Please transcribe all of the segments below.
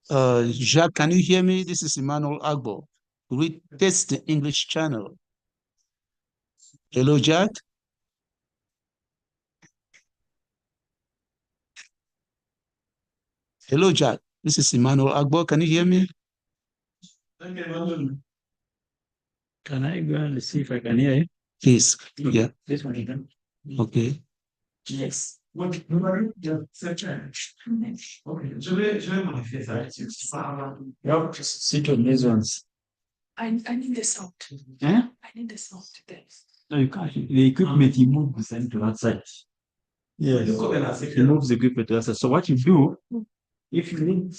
Jacques, can you hear me? This is Emmanuel Agbo. We test the English channel. Hello, Jack. Hello, Jack. This is Emmanuel Agbo. Can you hear me? Can I go and see if I can hear you? Please. Yeah. This one again. Okay. Yes. What number? Okay. Je vais modifier ça. You have to sit on these ones. I need the sound. Eh? I need the sound there. No, you can't. The equipment you move the same to that side. Yes. You move the equipment to that side. So what you do, if you need,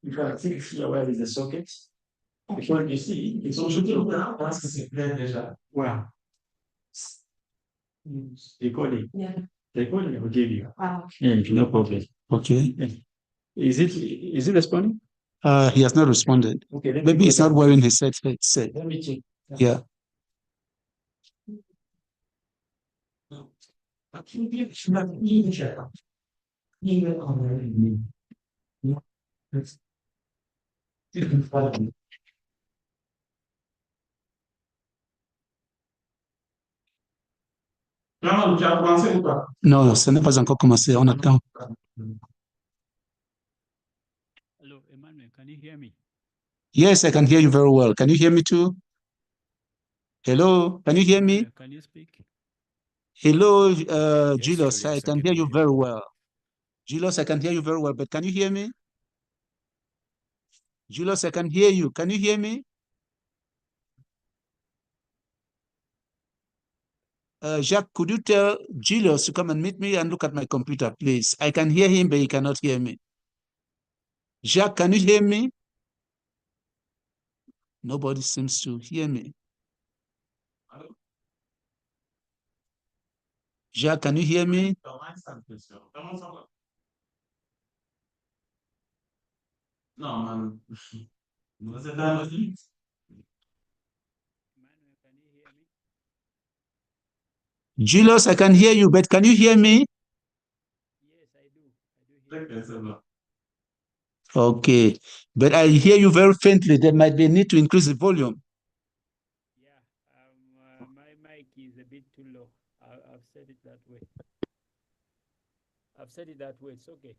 you can think here where is the socket. Because you see, it's also parce que c'est plein déjà. Wow. Recording. Yeah. Recording will give you. Wow. Yeah, no problem. Okay. Is it responding? He has not responded. Okay. Maybe he's not wearing his headset. Let me check. Yeah. Non, tu as commencé ou pas? Non, ça n'a pas encore commencé. On attend. Hello, Emmanuel, can you hear me? Yes, I can hear you very well. Can you hear me too? Hello, can you hear me? Can you speak? Hello, Yes, Julius, I Julius, can hear you very well. Julius, I can hear you very well, but can you hear me? Julius, I can hear you. Can you hear me? Jacques, could you tell Julius to come and meet me and look at my computer, please? I can hear him, but he cannot hear me. Jacques, can you hear me? Nobody seems to hear me. Jacques, can you hear me? No, man. Julius, I can hear you, but can you hear me? Yes, I do. Okay, but I hear you very faintly. There might be a need to increase the volume. Yeah, my mic is a bit too low. I've said it that way. It's okay.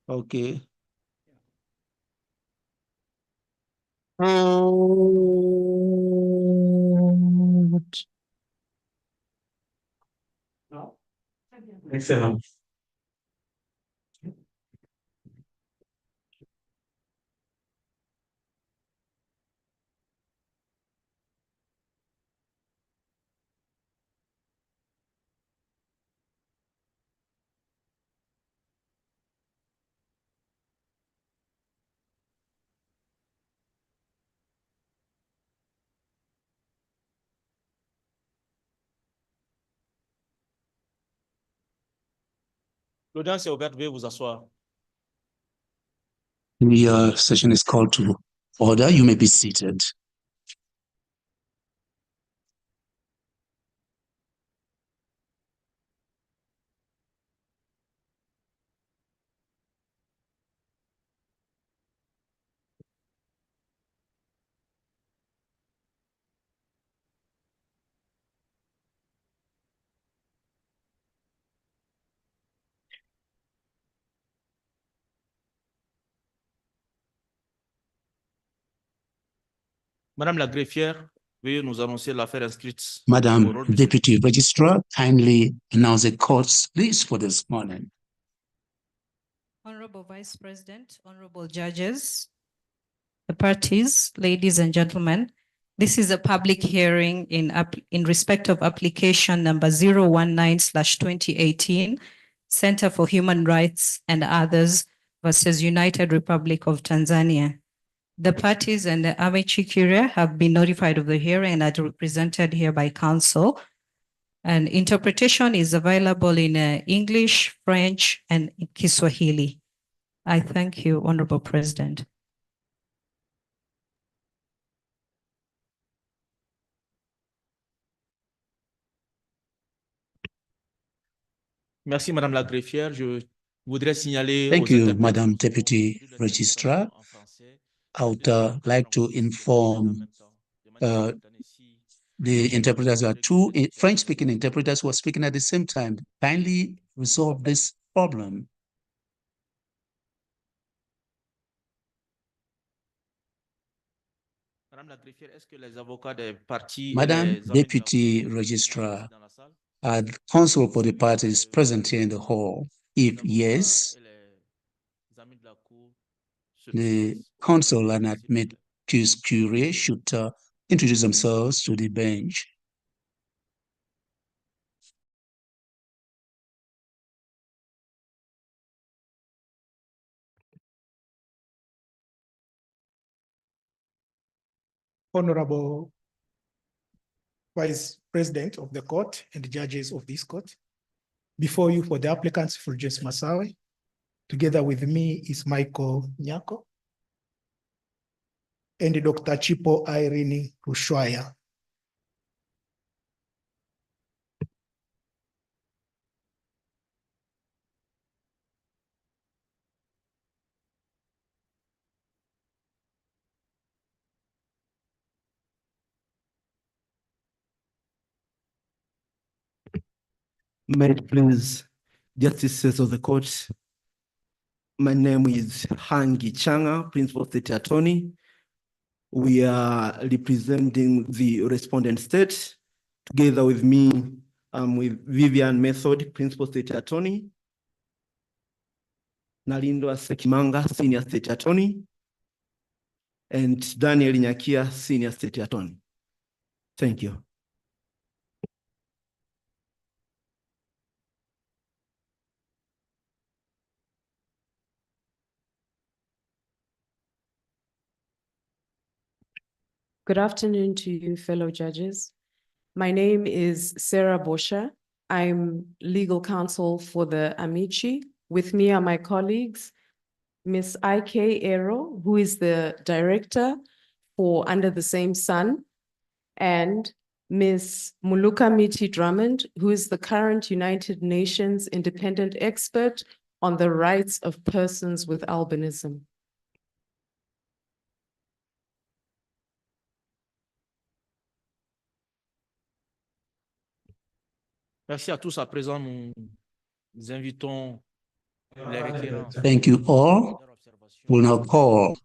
Okay. No. Excellent. L'audience est ouverte, veuillez vous asseoir. The session is called to order. You may be seated. Madame la greffière, veuillez nous annoncer l'affaire inscrite. Madam Deputy Registrar, kindly announce the court's list for this morning. Honorable Vice President, honorable judges, the parties, ladies and gentlemen, this is a public hearing in respect of application number 019/2018, Center for Human Rights and Others versus United Republic of Tanzania. The parties and the AfCHPR have been notified of the hearing and are represented here by counsel. And interpretation is available in English, French, and Kiswahili. I thank you, Honorable President. Merci, Madame la greffière. Je voudrais signaler Thank aux you, interprètes Madam Deputy de Registrar. en français, I would de like to en inform même temps, de manière simultanée, si the interpreters are two French-speaking interpreters who are speaking at the same time. Kindly resolve this problem. Madame la greffière, est-ce que les avocats des parties Madam et les amis Deputy de la Registrar, dans la salle? are the counsel for the parties present here in the hall? If yes, Et les amis de la cour se the présentent au counsel bench, and s'il vous plaît. amicus curiae should introduce themselves to the bench. Honorable Vice President of the court and the judges of this court, before you for the applicants Fulgence Masawe, together with me is Michael Nyako and Dr. Chipo Irene Rushwaya. May it please justices of the court. My name is Hangi Changa, Principal State Attorney. We are representing the Respondent State. Together with me, with Vivian Method, Principal State Attorney. Nalindwa Sekimanga, Senior State Attorney. And Daniel Nyakia, Senior State Attorney. Thank you. Good afternoon to you, fellow judges. My name is Sarah Bosha. I'm legal counsel for the Amici. With me are my colleagues, Ms. I.K. Ero, who is the director for Under the Same Sun, and Ms. Muluka Miti Drummond, who is the current United Nations independent expert on the rights of persons with albinism. Merci à tous. À présent, nous invitons les requérants. Thank you all. We'll now call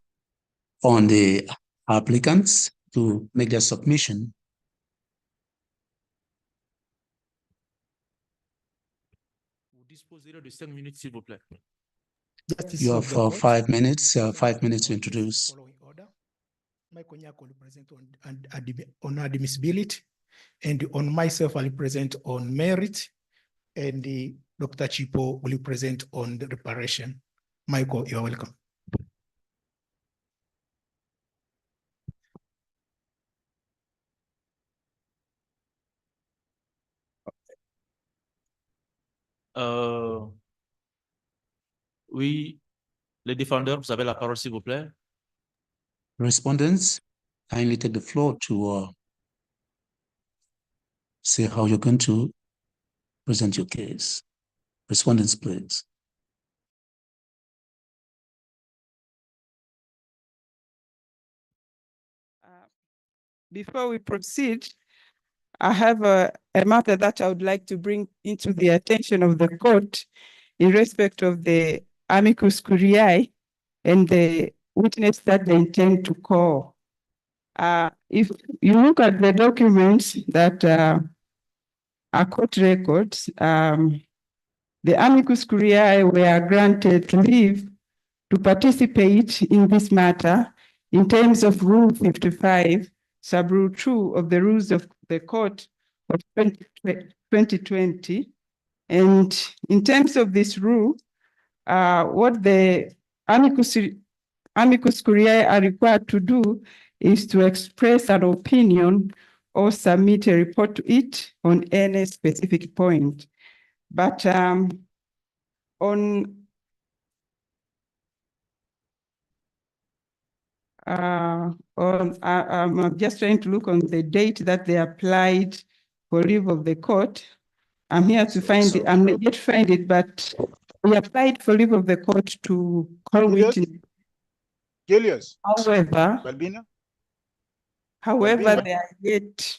on the applicants to make their submission. Vous disposerez de 5 minutes, s'il vous plaît. You have 5 minutes, 5 minutes to introduce. Michael Nyako will present on admissibility, and on myself, I'll present on merit, and Dr. Chipo will present on the reparation. Michael, you're welcome. Oui, les défendeurs, vous avez la parole, s'il vous plaît. Respondents, kindly take the floor to say how you're going to present your case. Respondents, please. Before we proceed, I have a matter that I would like to bring into the attention of the court in respect of the amicus curiae and the witness that they intend to call. If you look at the documents that are court records, the amicus curiae were granted leave to participate in this matter in terms of Rule 55, Sub-Rule 2 of the Rules of the Court of 2020. And in terms of this rule, what the amicus curiae are required to do is to express an opinion or submit a report to it on any specific point. But I'm just trying to look on the date that they applied for leave of the court. I'm here to find it. I'm not yet find it, but We applied for leave of the court to call Julius? witness. Julius, However, Balbina, they are yet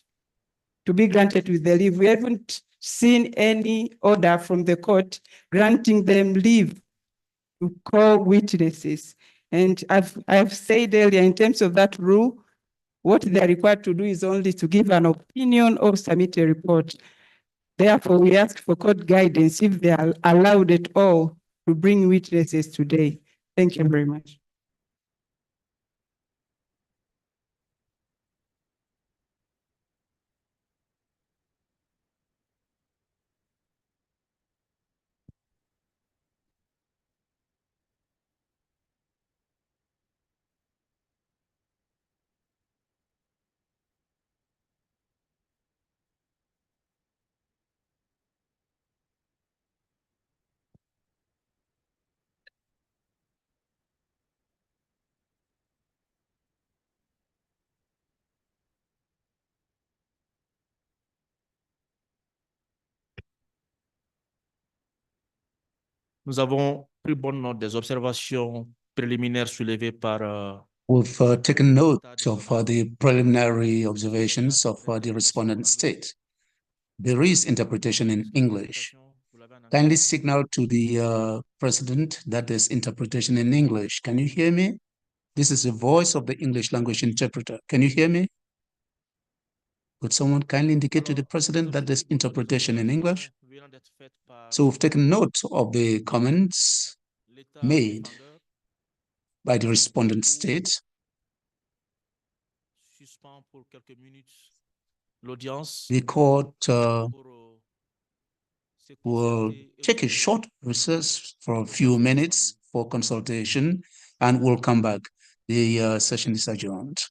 to be granted with the leave. We haven't seen any order from the court granting them leave to call witnesses. And I've said earlier, in terms of that rule, what they are required to do is only to give an opinion or submit a report. Therefore, we ask for court guidance if they are allowed at all to bring witnesses today. Thank you very much. Nous avons pris bonne note des observations préliminaires soulevées par We've taken note of the preliminary observations of the respondent state. There is interpretation in English. Kindly signal to the president that there's interpretation in English. Can you hear me? This is the voice of the English language interpreter. Can you hear me? Would someone kindly indicate to the president that there's interpretation in English? So we've taken note of the comments made by the respondent state. The court will take a short recess for a few minutes for consultation and we'll come back. The session is adjourned.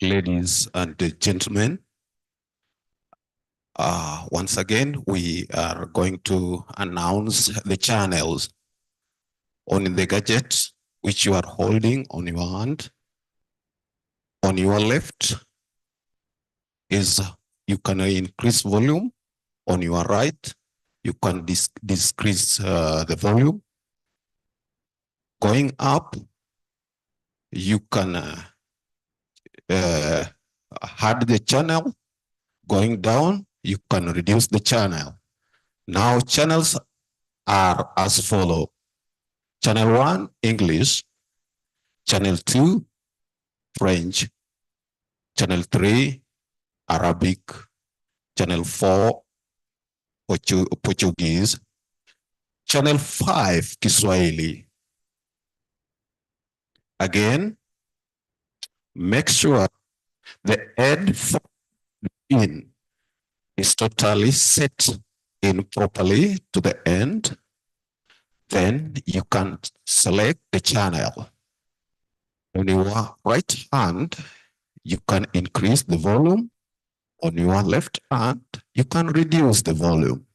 Ladies and gentlemen, once again, we are going to announce the channels on the gadget which you are holding on your hand. On your left is you can increase volume. On your right, you can decrease the volume. Going up, you can add the channel. Going down, you can reduce the channel. Now channels are as follow. Channel 1, English. Channel 2, French. Channel 3, Arabic. Channel 4, Portuguese. Channel 5, Kiswahili. Again, make sure the headphone in is totally set in properly to the end. Then you can select the channel. On your right hand, you can increase the volume. On your left hand, you can reduce the volume.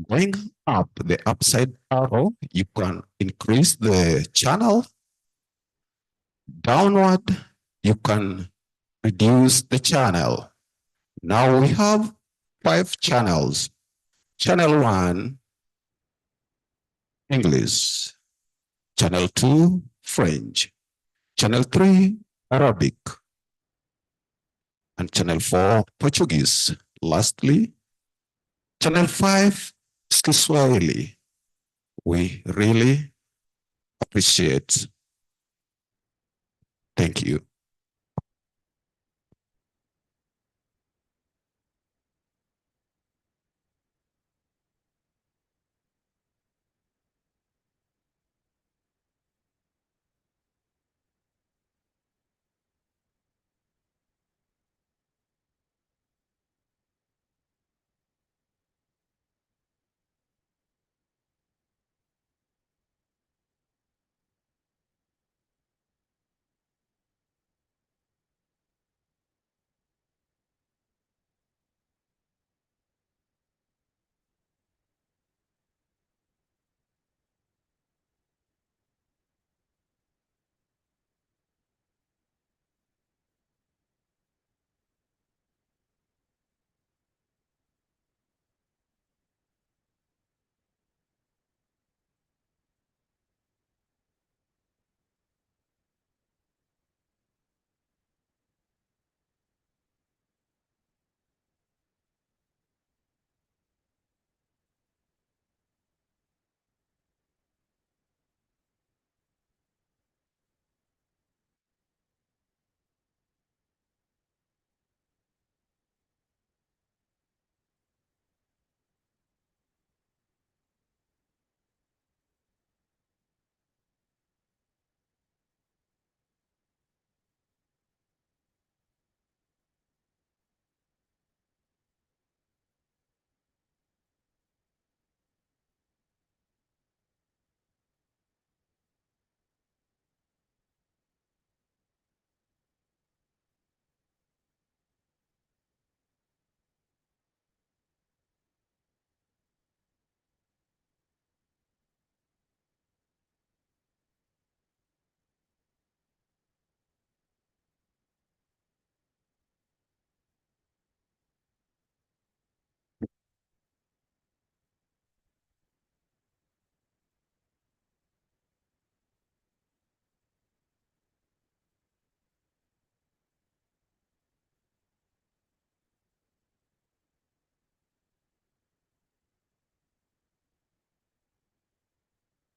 Going up the upside arrow, you can increase the channel. Downward, you can reduce the channel. Now we have 5 channels. Channel 1, English. Channel 2, French. Channel 3, Arabic. And channel 4, Portuguese. Lastly, channel 5, Kiswahili. We really appreciate. Thank you.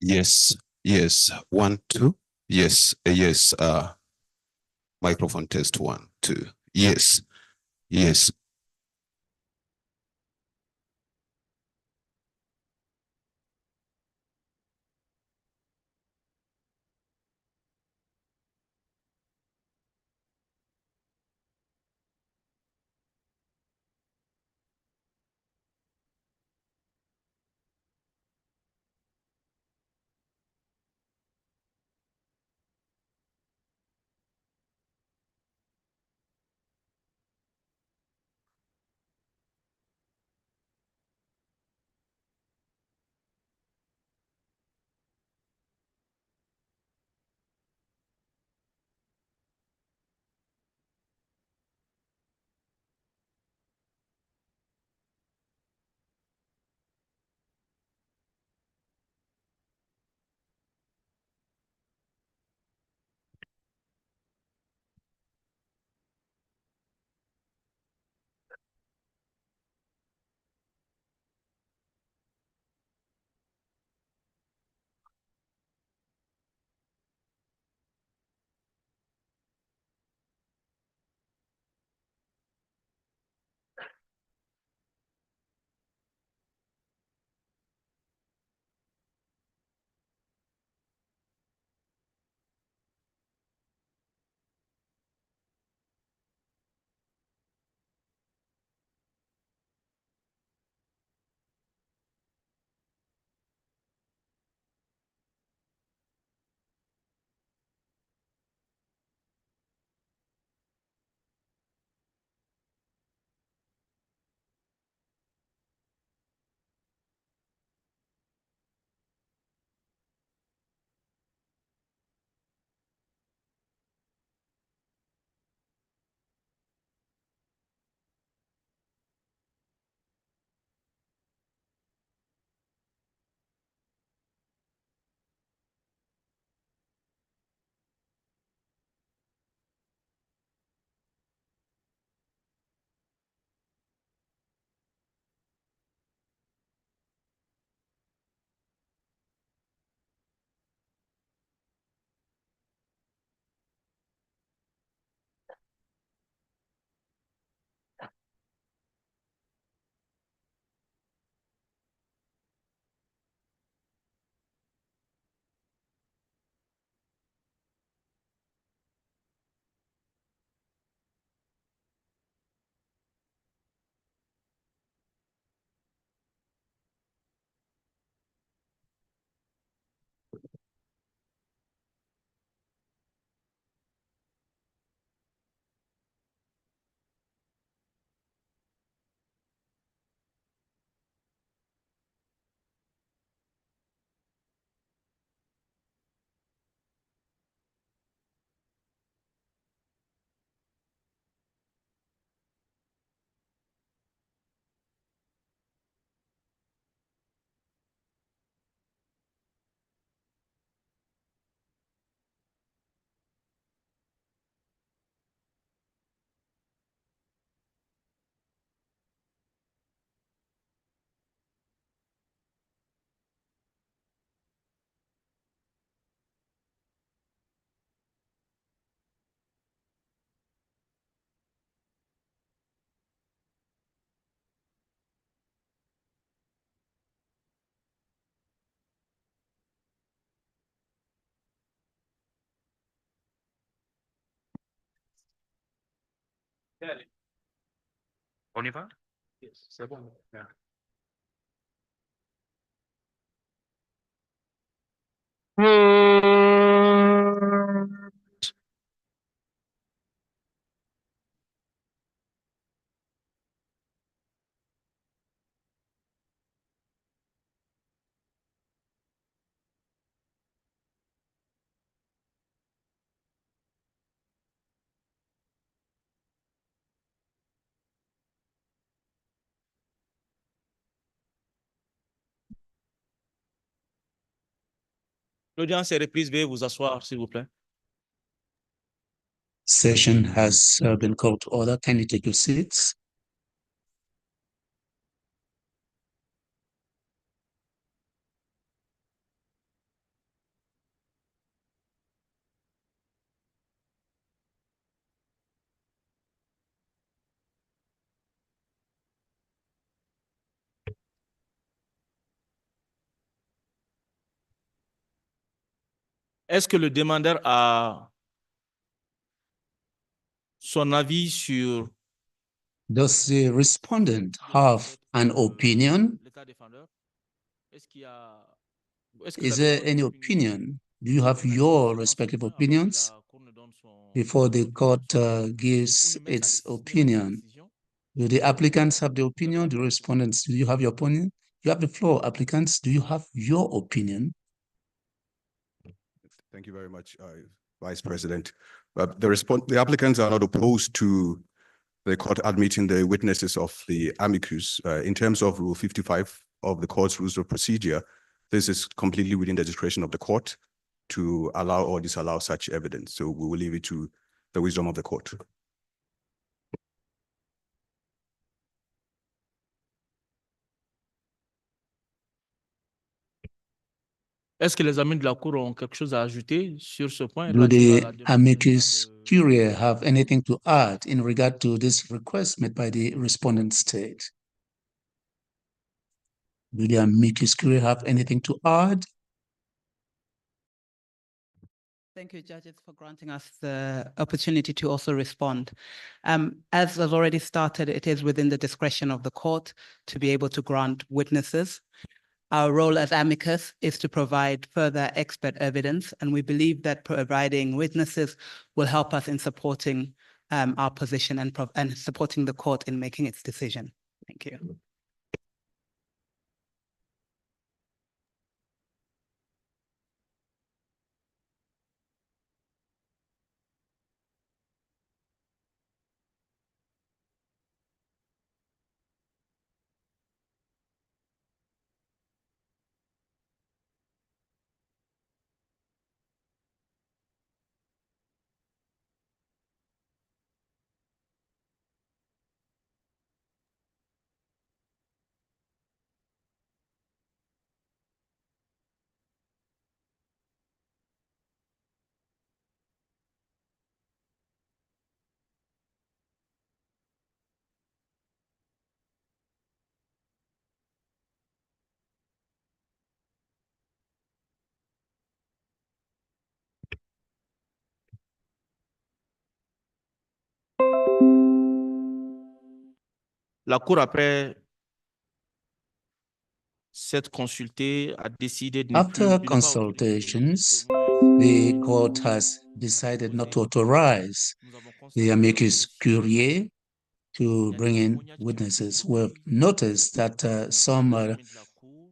Yes, yes. 1, 2. Yes, yes. Microphone test 1, 2. Yes, yes. On y va? C'est bon. L'audience est reprise. Veuillez vous asseoir, s'il vous plaît. Session has been called to order. Kindly take your seats. Est-ce que le demandeur a son avis sur Does the respondent have an opinion? l'état défendeur? Est-ce qu'il y a... Est-ce que Is vous avez there any votre opinion? Do you have your respective avant que opinions la Cour ne donne son- before the court ou gives ne mette its sa opinion? décision? Do the applicants have the opinion? The respondents, do you have your opinion? You have the floor, applicants. Do you have your opinion? Thank you very much, Vice President. The applicants are not opposed to the court admitting the witnesses of the amicus. In terms of Rule 55 of the court's rules of procedure, this is completely within the discretion of the court to allow or disallow such evidence. So we will leave it to the wisdom of the court. Est-ce que les amis de la Cour ont quelque chose à ajouter sur ce point Do relatif à the la demande amicus de- curiae have anything to add in regard to this request made by the respondent state? Do the amicus curiae have anything to add? Thank you, judges, for granting us the opportunity to also respond. As was already started, it is within the discretion of the court to be able to grant witnesses. Our role as amicus is to provide further expert evidence, and we believe that providing witnesses will help us in supporting our position and supporting the court in making its decision. Thank you. La Cour, après s'être consultée, a décidé de ne After plus- de ne pas autoriser consultations, témoins the court has decided not to authorize Nous avons the constaté amicus que curiae to il y a des bring in témoignages qui ont été witnesses. produits We've noticed that par some les amis de la Cour.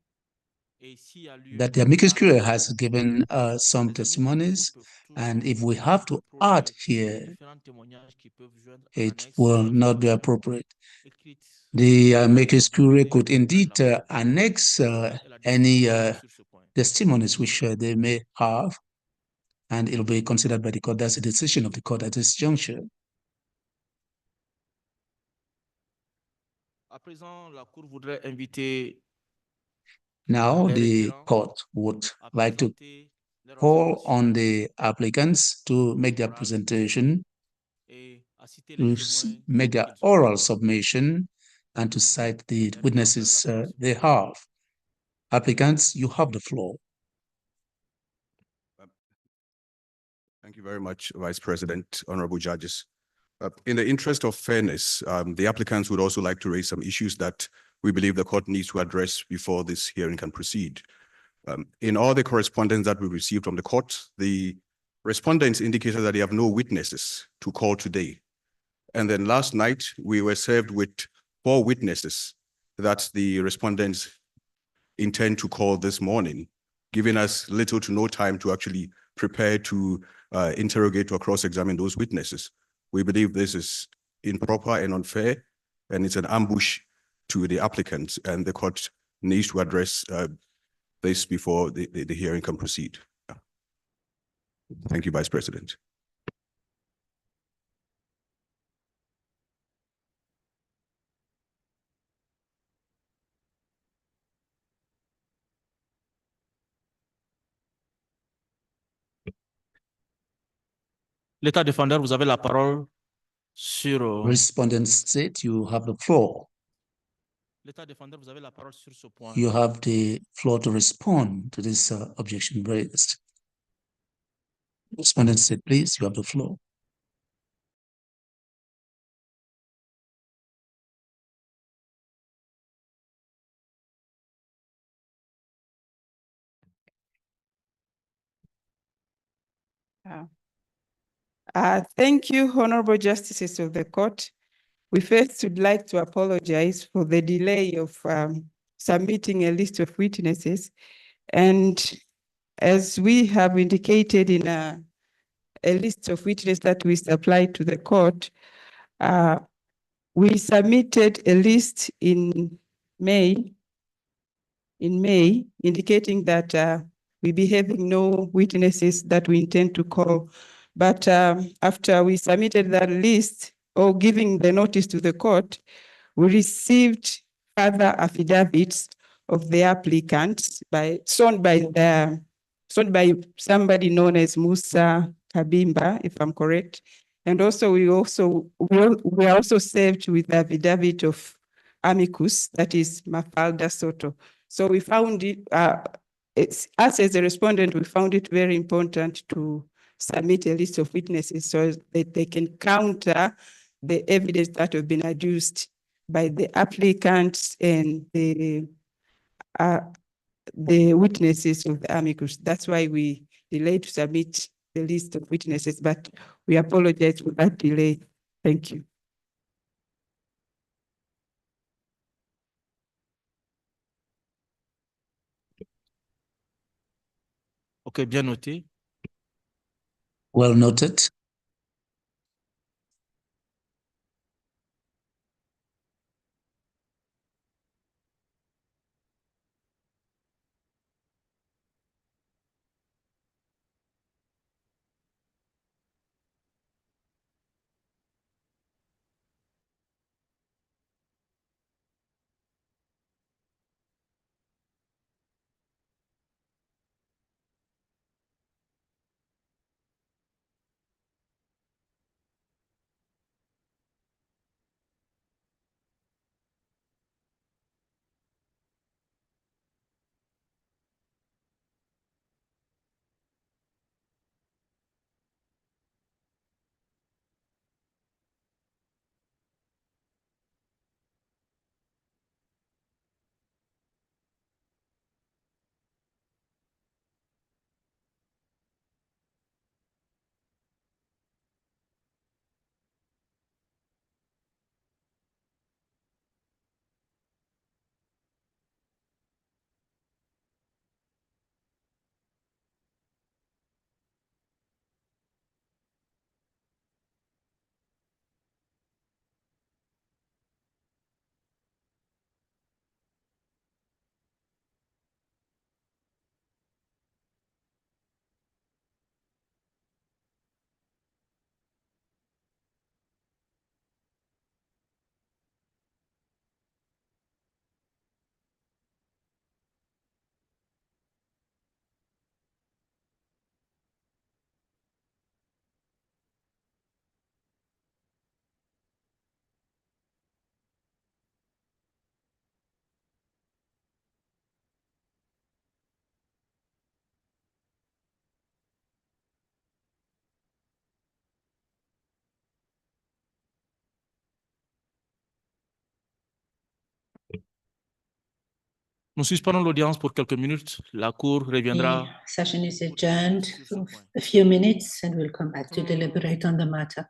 Et s'il y a lieu that the amicus curiae d'ajouter, has given some les amis de la Cour testimonies, peuvent and if toujours we have to add produire here, différents témoignages qui peuvent joindre en it annexe will not be l'information appropriate. écrite The amicus curiae déposée could auprès de indeed la Cour. annex Elle a décidé any de sur ce point. testimonies which they may have, and it'll be considered by the court. That's a decision of the court at this juncture. À présent, la Cour voudrait inviter Now, les the requérants court would à like to présenter leur call observation on the applicants to make their orale presentation, et à citer to les témoins make their qu'ils ont. oral submission, and to cite the Les requérants, vous avez witnesses la parole. they have. Applicants, you have the floor. Thank you very much, Vice President, honorable judges. In the interest of fairness, the applicants would also like to raise some issues that we believe the court needs to address before this hearing can proceed. In all the correspondence that we received from the court, the respondents indicated that they have no witnesses to call today. And then last night, we were served with 4 witnesses that the respondents intend to call this morning, giving us little to no time to actually prepare to interrogate or cross-examine those witnesses. We believe this is improper and unfair, and it's an ambush to the applicants, and the court needs to address this before the hearing can proceed. Thank you, Vice President. L'État défendeur, vous avez la parole sur... Respondent State, you have the floor. L'État défendeur, vous avez la parole sur ce point. You have the floor to respond to this objection raised. Respondent State, please, you have the floor. Thank you, Honorable Justices of the Court. We first would like to apologize for the delay of submitting a list of witnesses. And as we have indicated in a list of witnesses that we supplied to the court, we submitted a list in May, indicating that we be having no witnesses that we intend to call. But after we submitted that list or giving the notice to the court, we received further affidavits of the applicants signed by somebody known as Musa Kabimba, if I'm correct. And also we are also served with affidavit of amicus, that is Mafalda Soto. So we found it, us as a respondent, we found it very important to submit a list of witnesses so that they can counter the evidence that have been adduced by the applicants and the witnesses of the amicus. That's why we delayed to submit the list of witnesses, but we apologize for that delay. Thank you. OK, bien noté. Well noted. Nous suspendons l'audience pour quelques minutes. La Cour reviendra. The session is adjourned for a few minutes and we'll come back to deliberate on the matter.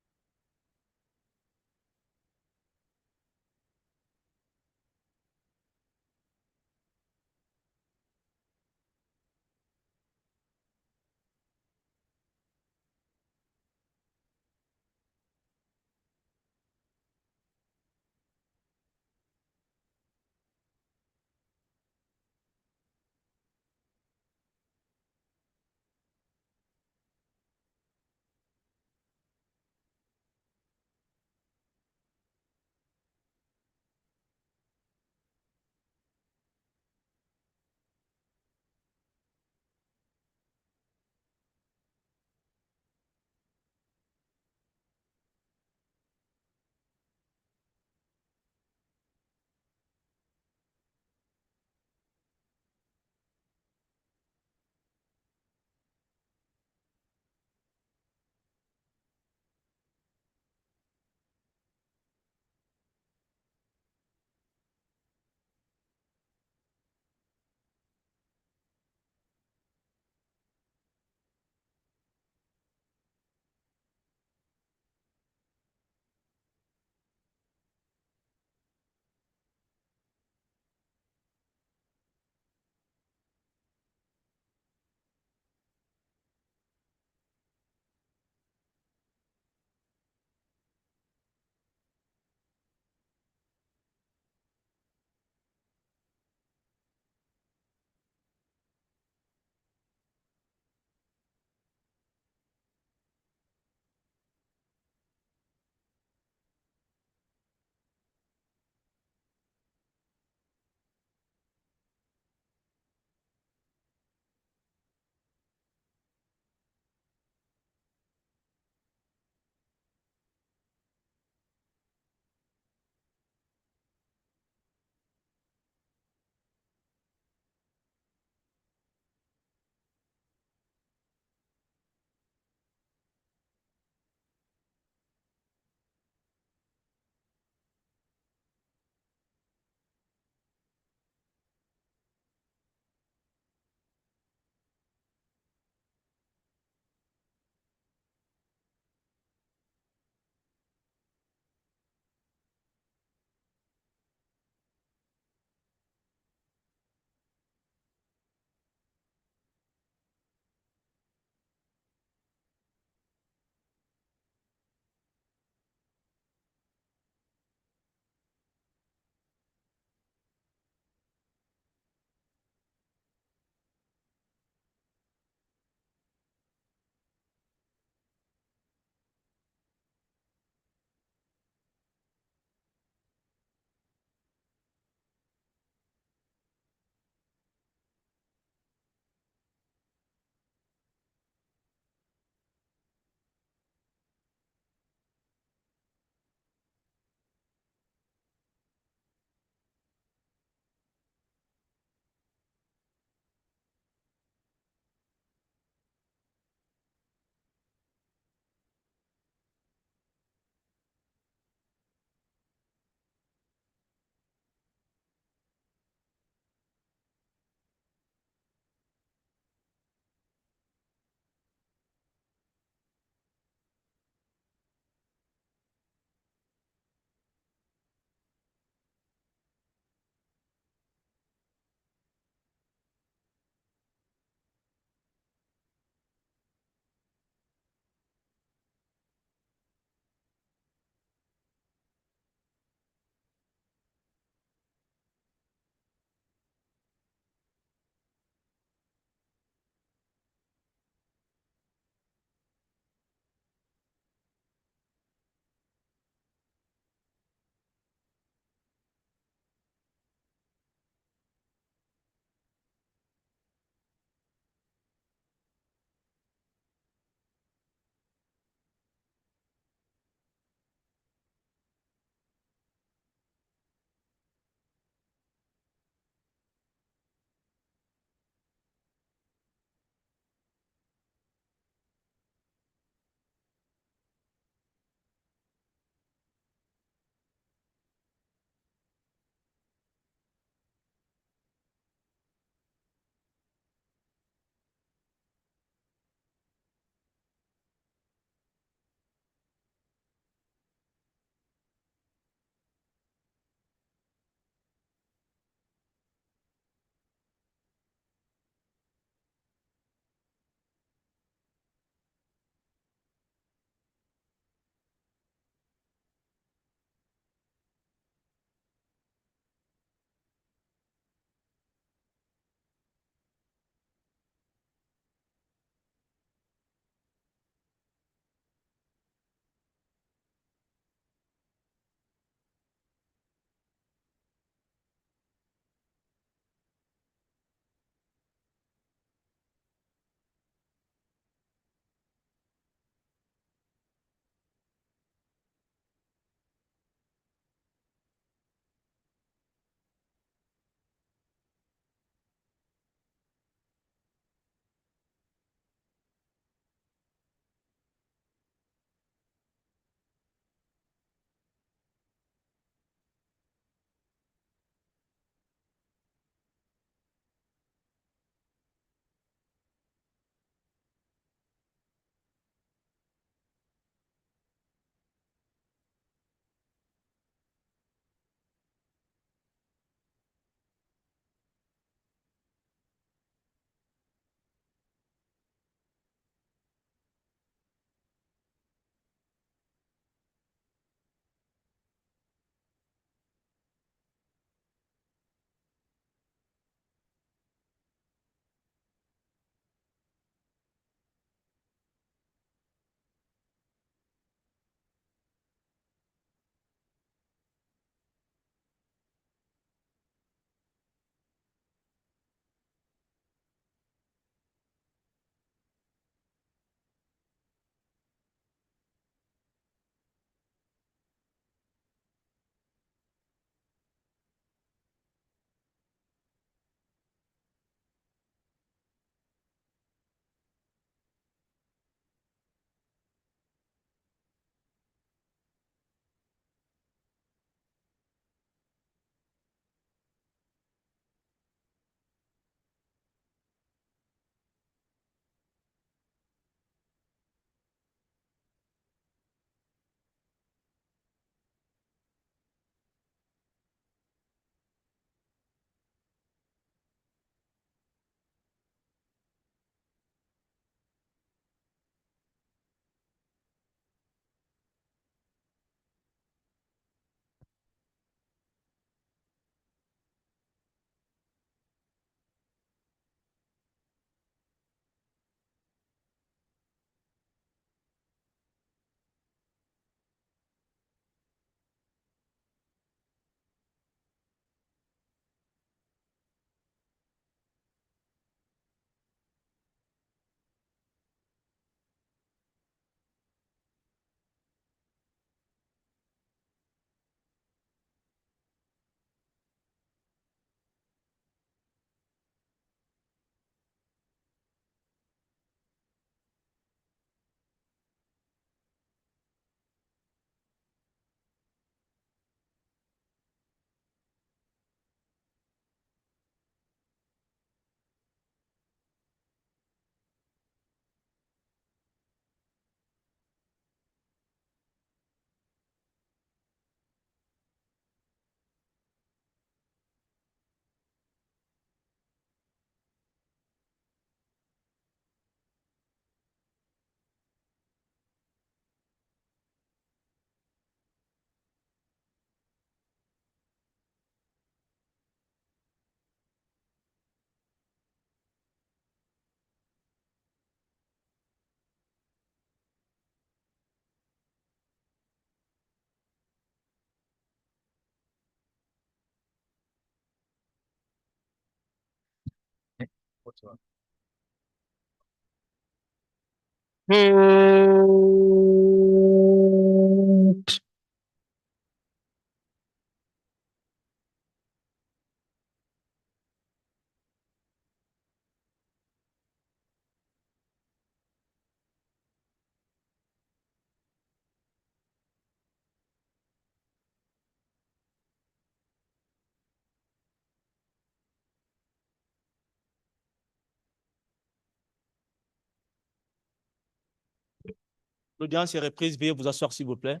L'audience est reprise. Veuillez vous asseoir, s'il vous plaît.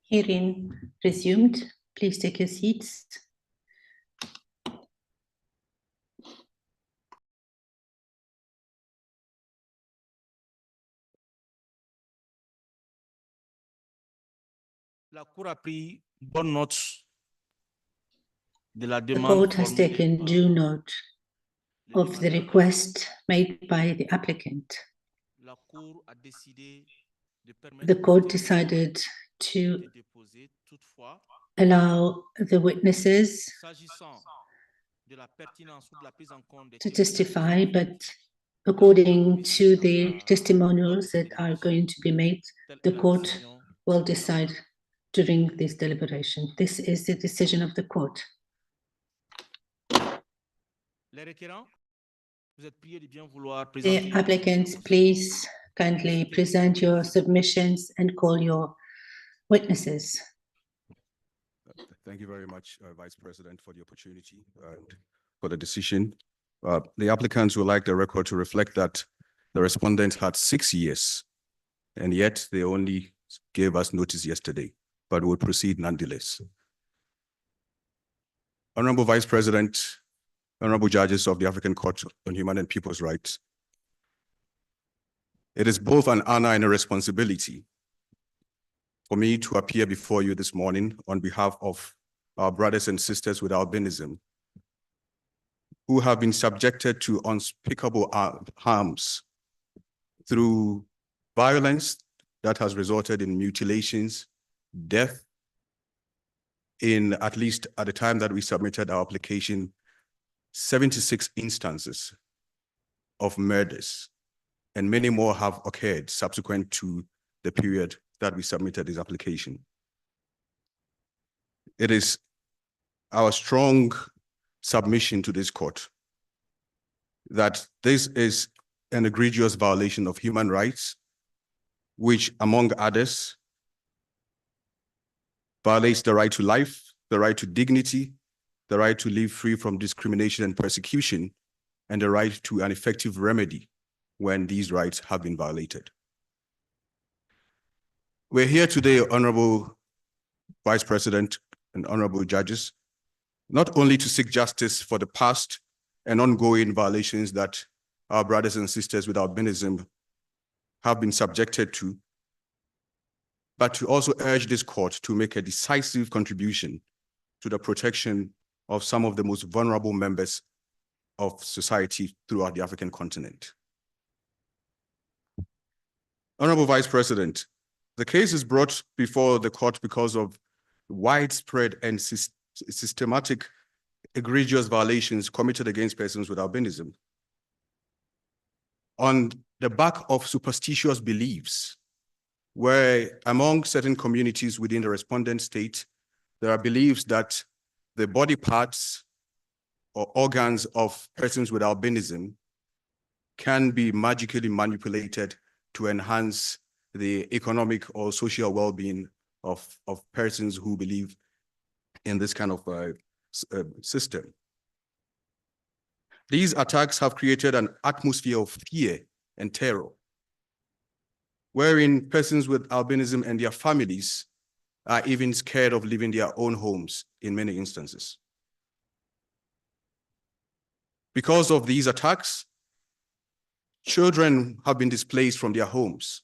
Hearing resumed. Please take your seats. La Cour a pris bonne note de la The demande court has formulée taken par due note le of the demandeur. request made by the applicant. La Cour a décidé de permettre The court aux decided to témoins de déposer. Toutefois, allow the witnesses s'agissant de la pertinence ou de la prise en compte des to témoignages testify, but according to the sa testimonials that are going to be made, telle the est la court décision. will decide during this deliberation. This is the decision of the court. Les requérants, vous êtes priés de bien vouloir The présenter. applicants, please kindly present your submissions and call your witnesses. Thank you very much, Vice President, for the opportunity and for the decision. The applicants would like the record to reflect that the respondent had 6 years, and yet they only gave us notice yesterday, but will proceed nonetheless. Honorable Vice President, honorable judges of the African Court on Human and People's Rights, it is both an honor and a responsibility for me to appear before you this morning on behalf of our brothers and sisters with albinism who have been subjected to unspeakable harms through violence that has resulted in mutilations, death, in at least at the time that we submitted our application, 76 instances of murders, and many more have occurred subsequent to the period that we submitted this application. It is our strong submission to this court that this is an egregious violation of human rights, which, among others, violates the right to life, the right to dignity, the right to live free from discrimination and persecution, and the right to an effective remedy when these rights have been violated. We're here today, Honorable Vice President and honorable judges, not only to seek justice for the past and ongoing violations that our brothers and sisters with albinism have been subjected to, but to also urge this court to make a decisive contribution to the protection of some of the most vulnerable members of society throughout the African continent. Honorable Vice President, the case is brought before the court because of widespread and systematic egregious violations committed against persons with albinism on the back of superstitious beliefs, where among certain communities within the respondent state, there are beliefs that the body parts or organs of persons with albinism can be magically manipulated to enhance the economic or social well-being of persons who believe in this kind of system. These attacks have created an atmosphere of fear and terror, wherein persons with albinism and their families are even scared of leaving their own homes in many instances. Because of these attacks, children have been displaced from their homes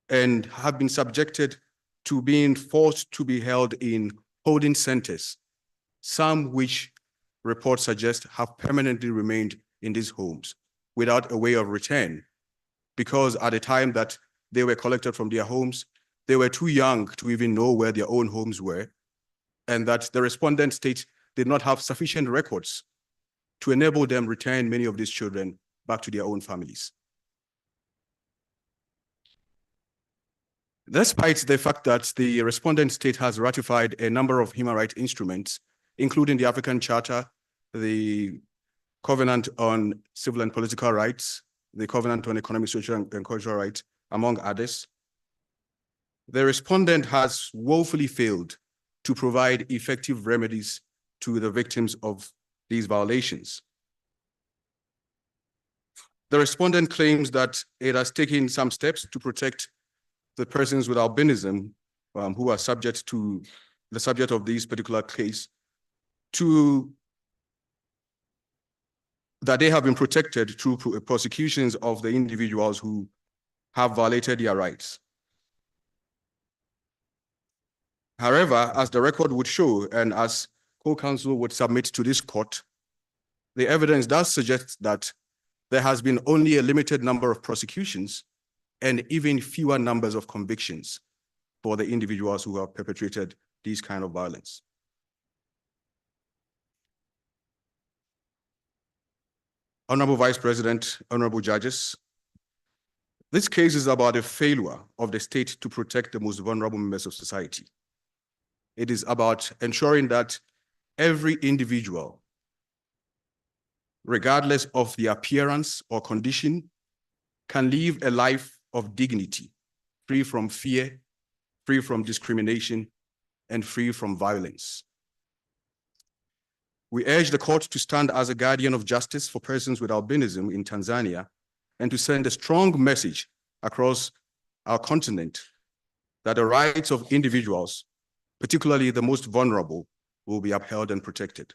and have been subjected to being forced to be held in holding centers, some which reports suggest have permanently remained in these homes without a way of return, because at the time that they were collected from their homes, they were too young to even know where their own homes were, and that the respondent state did not have sufficient records to enable them return many of these children back to their own families. Despite the fact that the respondent state has ratified a number of human rights instruments, including the African Charter, the Covenant on Civil and Political Rights, the Covenant on Economic, Social, and Cultural Rights, among others, the respondent has woefully failed to provide effective remedies to the victims of these violations. The respondent claims that it has taken some steps to protect the persons with albinism who are subject to the subject of this particular case, that they have been protected through prosecutions of the individuals who have violated their rights. However, as the record would show, and as co-counsel would submit to this court, the evidence does suggest that there has been only a limited number of prosecutions and even fewer numbers of convictions for the individuals who have perpetrated these kind of violence. Honorable Vice President, honorable judges, this case is about a failure of the state to protect the most vulnerable members of society. It is about ensuring that every individual, regardless of their appearance or condition, can live a life of dignity, free from fear, free from discrimination, and free from violence. We urge the court to stand as a guardian of justice for persons with albinism in Tanzania and to send a strong message across our continent that the rights of individuals, particularly the most vulnerable, will be upheld and protected.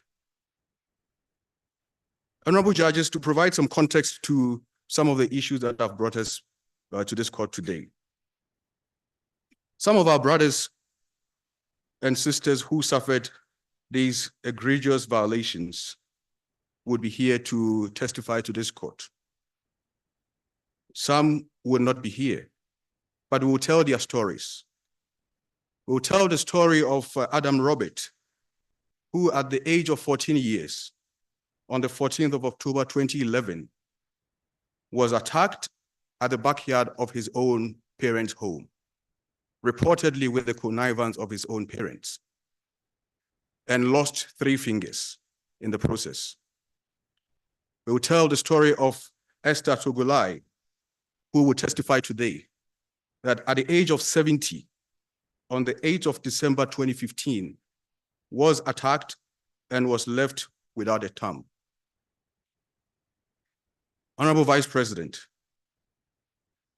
Honorable judges, to provide some context to some of the issues that have brought us to this court today. Some of our brothers and sisters who suffered these egregious violations would be here to testify to this court. Some would not be here, but we will tell their stories. We will tell the story of Adam Robert, who at the age of 14 years, on the 14th of October 2011, was attacked at the backyard of his own parents' home, reportedly with the connivance of his own parents, and lost 3 fingers in the process. We will tell the story of Esther Togolai, who will testify today that at the age of 70, on the 8th of December 2015, was attacked and was left without a thumb. Honorable Vice President,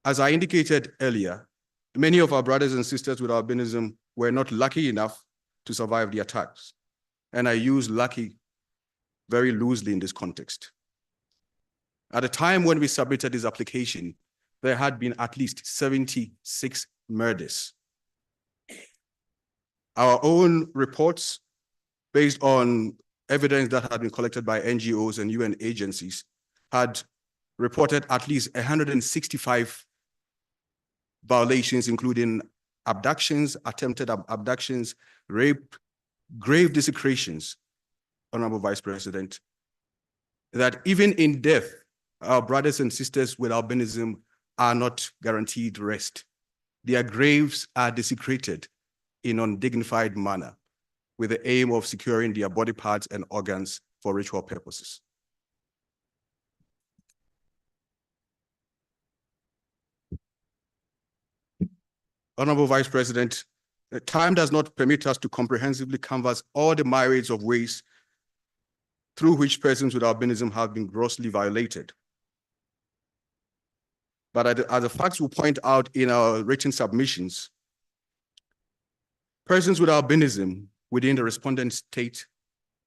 as I indicated earlier, many of our brothers and sisters with albinism were not lucky enough to survive the attacks. And I use lucky very loosely in this context. At the time when we submitted this application, there had been at least 76 murders. Our own reports, based on evidence that had been collected by NGOs and UN agencies, had reported at least 165 violations, including abductions, attempted abductions, rape, grave desecrations, Honorable Vice President, that even in death, our brothers and sisters with albinism are not guaranteed rest. Their graves are desecrated in an undignified manner with the aim of securing their body parts and organs for ritual purposes. Honorable Vice President, time does not permit us to comprehensively canvass all the myriads of ways through which persons with albinism have been grossly violated. But as the facts will point out in our written submissions, persons with albinism within the respondent state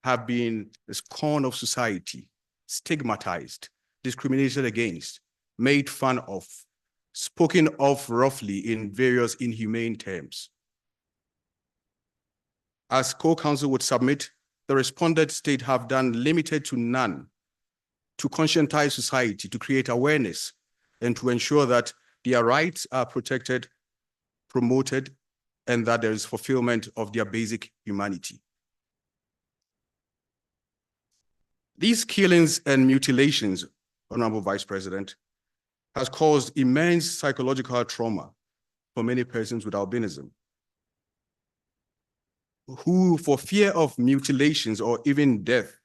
have been the scorn of society, stigmatized, discriminated against, made fun of, spoken of roughly in various inhumane terms. As co-counsel would submit, the respondent state have done limited to none to conscientize society, to create awareness, and to ensure that their rights are protected, promoted, and that there is fulfillment of their basic humanity. These killings and mutilations, Honorable Vice President, has caused immense psychological trauma for many persons with albinism, who, for fear of mutilations or even death,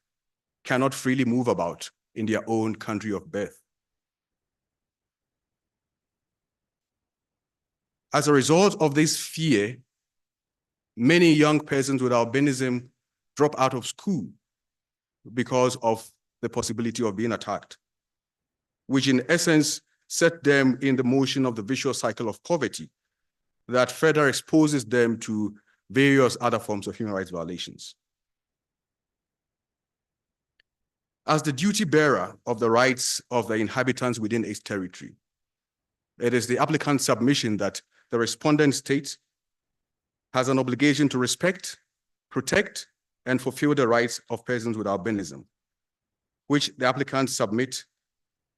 cannot freely move about in their own country of birth. As a result of this fear, many young persons with albinism drop out of school because of the possibility of being attacked, which in essence set them in the motion of the vicious cycle of poverty that further exposes them to various other forms of human rights violations. As the duty bearer of the rights of the inhabitants within its territory, it is the applicant's submission that the respondent state has an obligation to respect, protect, and fulfill the rights of persons with albinism, which the applicants submit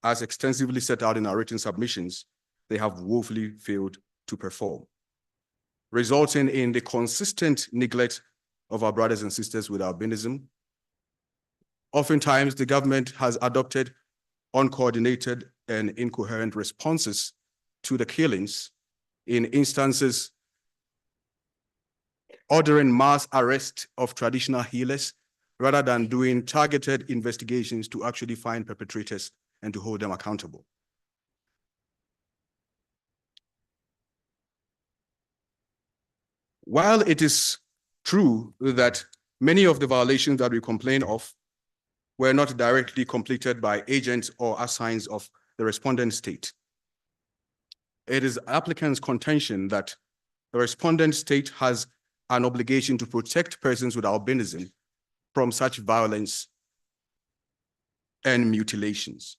as extensively set out in our written submissions, they have woefully failed to perform, resulting in the consistent neglect of our brothers and sisters with albinism. Oftentimes, the government has adopted uncoordinated and incoherent responses to the killings, in instances ordering mass arrest of traditional healers rather than doing targeted investigations to actually find perpetrators and to hold them accountable. While it is true that many of the violations that we complain of were not directly completed by agents or assigns of the respondent state, it is applicant's contention that the respondent state has an obligation to protect persons with albinism from such violence and mutilations.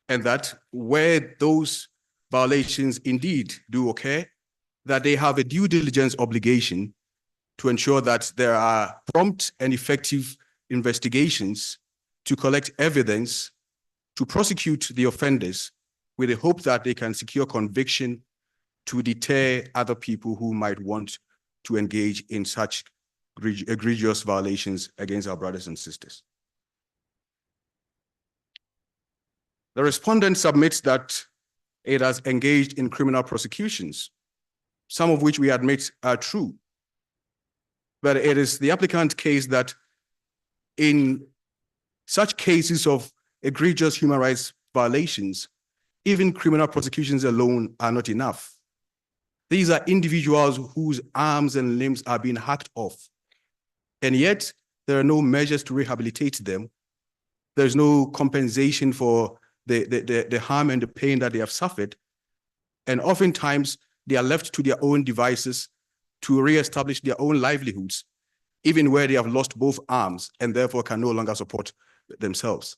And that where those violations indeed do occur, that they have a due diligence obligation to ensure that there are prompt and effective investigations to collect evidence, to prosecute the offenders with the hope that they can secure conviction to deter other people who might want to engage in such egregious violations against our brothers and sisters. The respondent submits that it has engaged in criminal prosecutions, some of which we admit are true. But it is the applicant's case that in such cases of egregious human rights violations, even criminal prosecutions alone are not enough. These are individuals whose arms and limbs are being hacked off, and yet there are no measures to rehabilitate them. There's no compensation for the harm and the pain that they have suffered. And oftentimes they are left to their own devices to reestablish their own livelihoods, even where they have lost both arms and therefore can no longer support themselves.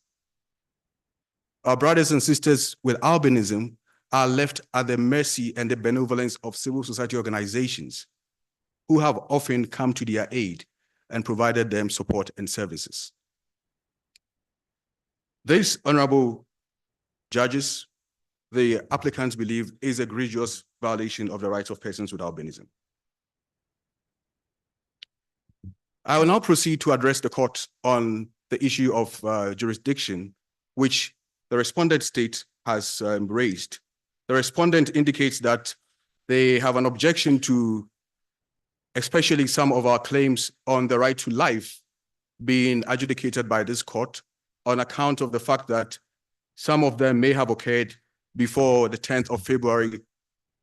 Our brothers and sisters with albinism are left at the mercy and the benevolence of civil society organizations who have often come to their aid and provided them support and services. This, honorable judges, the applicants believe is an egregious violation of the rights of persons with albinism. I will now proceed to address the court on the issue of jurisdiction, which the respondent state has raised. The respondent indicates that they have an objection to especially some of our claims on the right to life being adjudicated by this court on account of the fact that some of them may have occurred before the 10th of February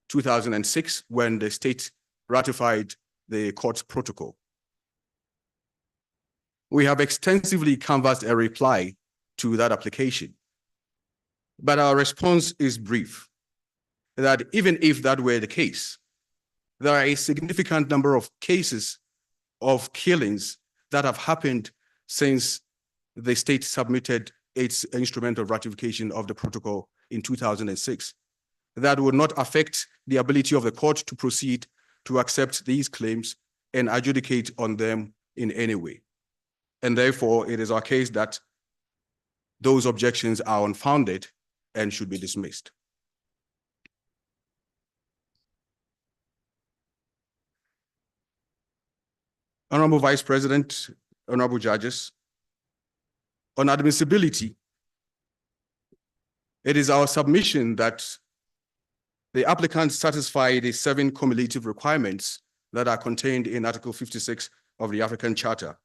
2006, when the state ratified the court's protocol. We have extensively canvassed a reply to that application, but our response is brief, that even if that were the case, there are a significant number of cases of killings that have happened since the state submitted its instrument of ratification of the protocol in 2006 that would not affect the ability of the court to proceed to accept these claims and adjudicate on them in any way. And therefore, it is our case that those objections are unfounded and should be dismissed. Honorable Vice President, honorable judges, On admissibility, it is our submission that the applicants satisfy the 7 cumulative requirements that are contained in Article 56 of the African Charter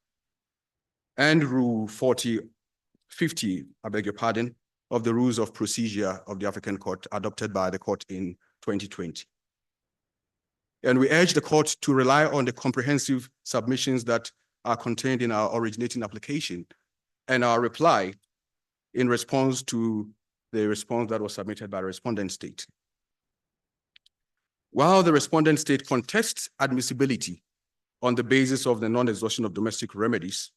and Rule 50, I beg your pardon, of the Rules of Procedure of the African Court adopted by the court in 2020. And we urge the court to rely on the comprehensive submissions that are contained in our originating application and our reply in response to the response that was submitted by the Respondent State. While the Respondent State contests admissibility on the basis of the non-exhaustion of domestic remedies,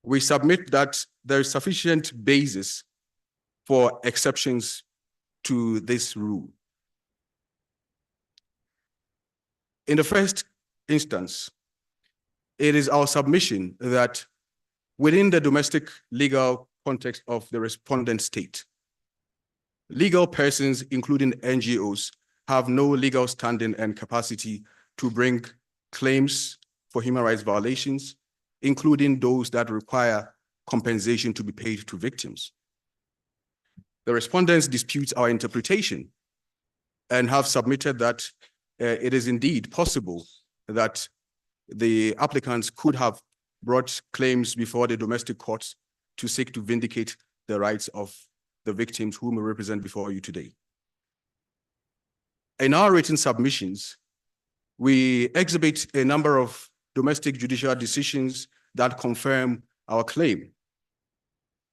we submit that there is sufficient basis for exceptions to this rule. In the first instance, it is our submission that within the domestic legal context of the Respondent State, legal persons, including NGOs, have no legal standing and capacity to bring claims for human rights violations, including those that require compensation to be paid to victims. The respondents dispute our interpretation and have submitted that it is indeed possible that the applicants could have brought claims before the domestic courts to seek to vindicate the rights of the victims whom we represent before you today. In our written submissions, we exhibit a number of domestic judicial decisions that confirm our claim.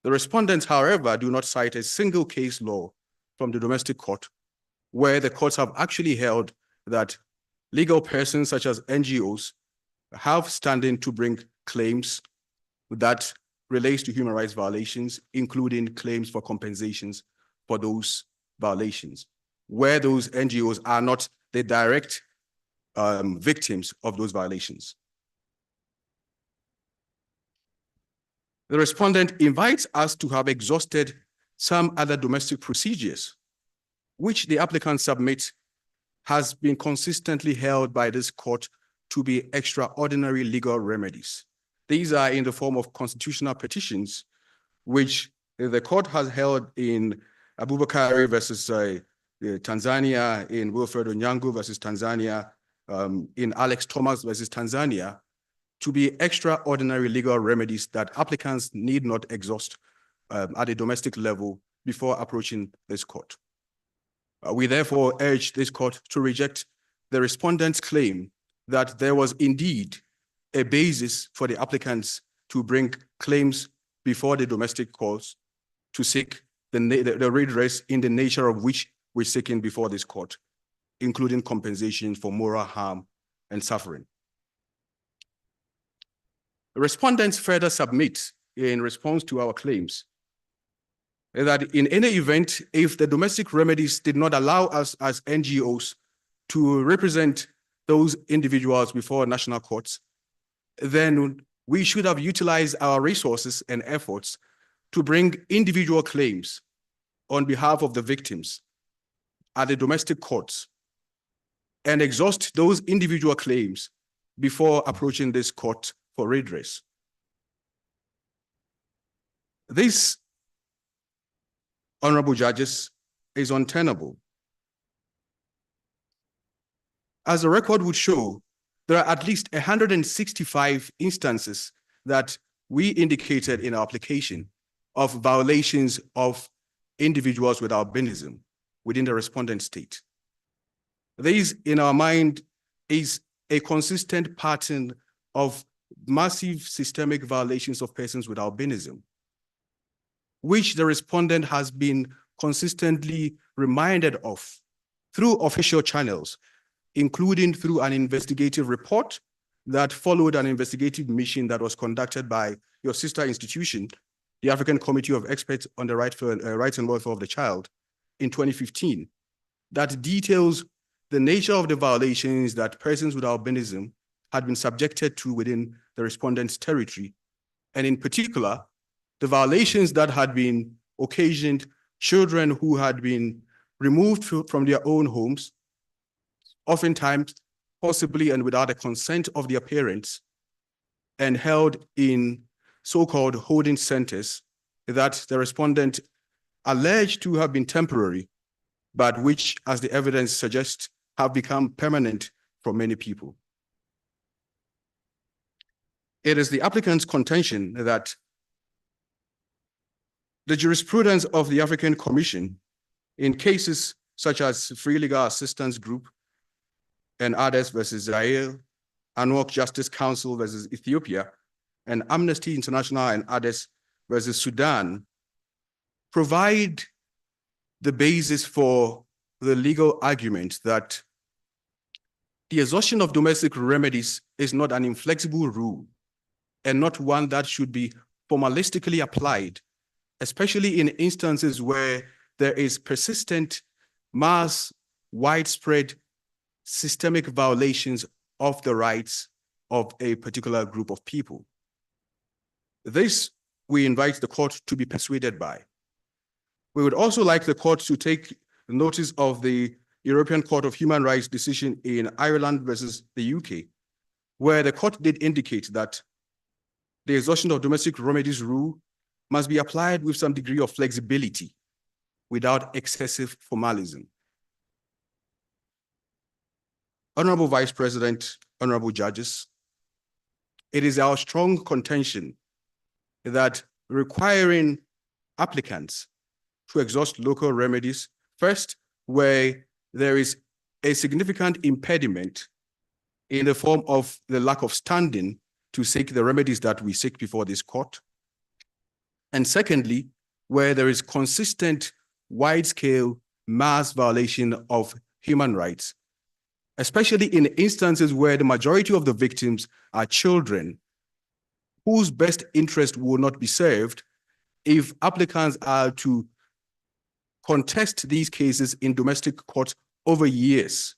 The respondents, however, do not cite a single case law from the domestic court where the courts have actually held that legal persons such as NGOs have standing to bring claims that relates to human rights violations, including claims for compensations for those violations, where those NGOs are not the direct victims of those violations. The respondent invites us to have exhausted some other domestic procedures, which the applicant submit has been consistently held by this court to be extraordinary legal remedies. These are in the form of constitutional petitions, which the court has held in Abubakar versus Tanzania, in Wilfred Onyango versus Tanzania, in Alex Thomas versus Tanzania, to be extraordinary legal remedies that applicants need not exhaust at a domestic level before approaching this court. We therefore urge this court to reject the respondent's claim that there was indeed a basis for the applicants to bring claims before the domestic courts to seek the redress in the nature of which we're seeking before this court, including compensation for moral harm and suffering. The respondents further submit in response to our claims that in any event, if the domestic remedies did not allow us as NGOs to represent those individuals before national courts, then we should have utilized our resources and efforts to bring individual claims on behalf of the victims at the domestic courts and exhaust those individual claims before approaching this court for redress. This, honorable judges, is untenable. As the record would show, there are at least 165 instances that we indicated in our application of violations of individuals with albinism within the respondent state. This, in our mind, is a consistent pattern of massive systemic violations of persons with albinism, which the respondent has been consistently reminded of through official channels, including through an investigative report that followed an investigative mission that was conducted by your sister institution, the African Committee of Experts on the Rights and Welfare of the Child, in 2015, that details the nature of the violations that persons with albinism had been subjected to within the respondent's territory, and in particular, the violations that had been occasioned children who had been removed from their own homes, oftentimes possibly and without the consent of their parents, and held in so-called holding centers that the respondent alleged to have been temporary, but which, as the evidence suggests, have become permanent for many people. It is the applicant's contention that the jurisprudence of the African Commission in cases such as Free Legal Assistance Group and others versus Israel, Anwok Justice Council versus Ethiopia, and Amnesty International and others versus Sudan provide the basis for the legal argument that the exhaustion of domestic remedies is not an inflexible rule and not one that should be formalistically applied, especially in instances where there is persistent, mass, widespread, systemic violations of the rights of a particular group of people. This, we invite the court to be persuaded by. We would also like the court to take notice of the European Court of Human Rights decision in Ireland versus the UK, where the court did indicate that the exhaustion of domestic remedies rule must be applied with some degree of flexibility without excessive formalism. Honorable Vice President, honorable judges, it is our strong contention that requiring applicants to exhaust local remedies, first, where there is a significant impediment in the form of the lack of standing to seek the remedies that we seek before this court. And secondly, where there is consistent, wide-scale mass violation of human rights, especially in instances where the majority of the victims are children whose best interest will not be served if applicants are to contest these cases in domestic courts over years.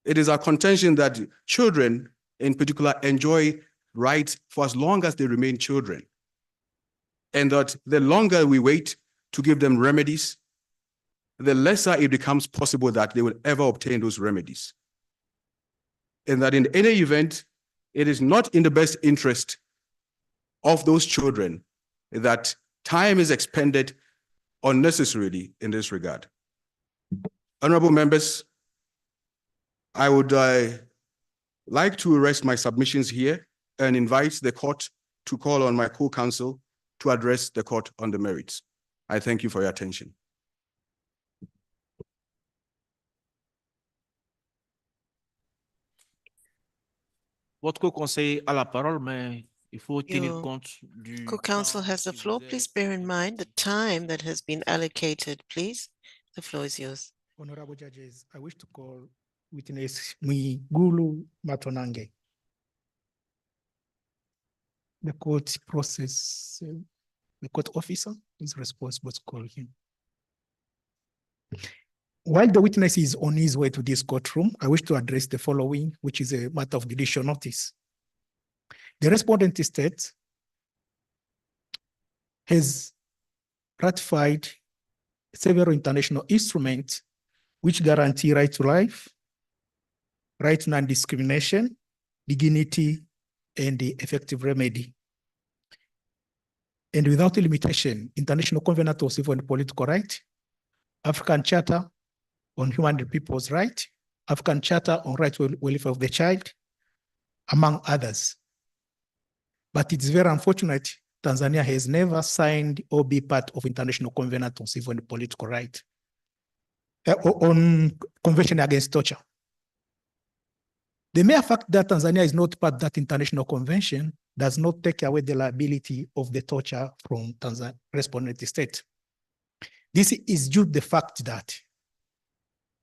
It is our contention that children in particular enjoy rights for as long as they remain children, and that the longer we wait to give them remedies, the lesser it becomes possible that they will ever obtain those remedies. And that in any event, it is not in the best interest of those children that time is expended unnecessarily in this regard. Honorable members, I would like to rest my submissions here and invite the court to call on my co-counsel to address the court on the merits. I thank you for your attention. Votre co-conseiller a la parole, mais il faut tenir Your compte du co-counsel temps has the qui floor. vous est Please bear in mind the time that has been allocated, please. The floor is yours. Honorable judges, I wish to call witness Mwigulu Matonange. The court process, the court officer is responsible to call him. While the witness is on his way to this courtroom, I wish to address the following, which is a matter of judicial notice. The respondent state has ratified several international instruments which guarantee right to life, right to non-discrimination, dignity, and the effective remedy. And without limitation, International Covenant of Civil and Political Rights, African Charter on Human and People's Rights, African Charter on Rights and Welfare of the Child, among others. But it's very unfortunate Tanzania has never signed or be part of International Covenant on Civil and Political Rights, on Convention Against Torture. The mere fact that Tanzania is not part of that international convention does not take away the liability of the torture from Tanzania respondent state. This is due to the fact that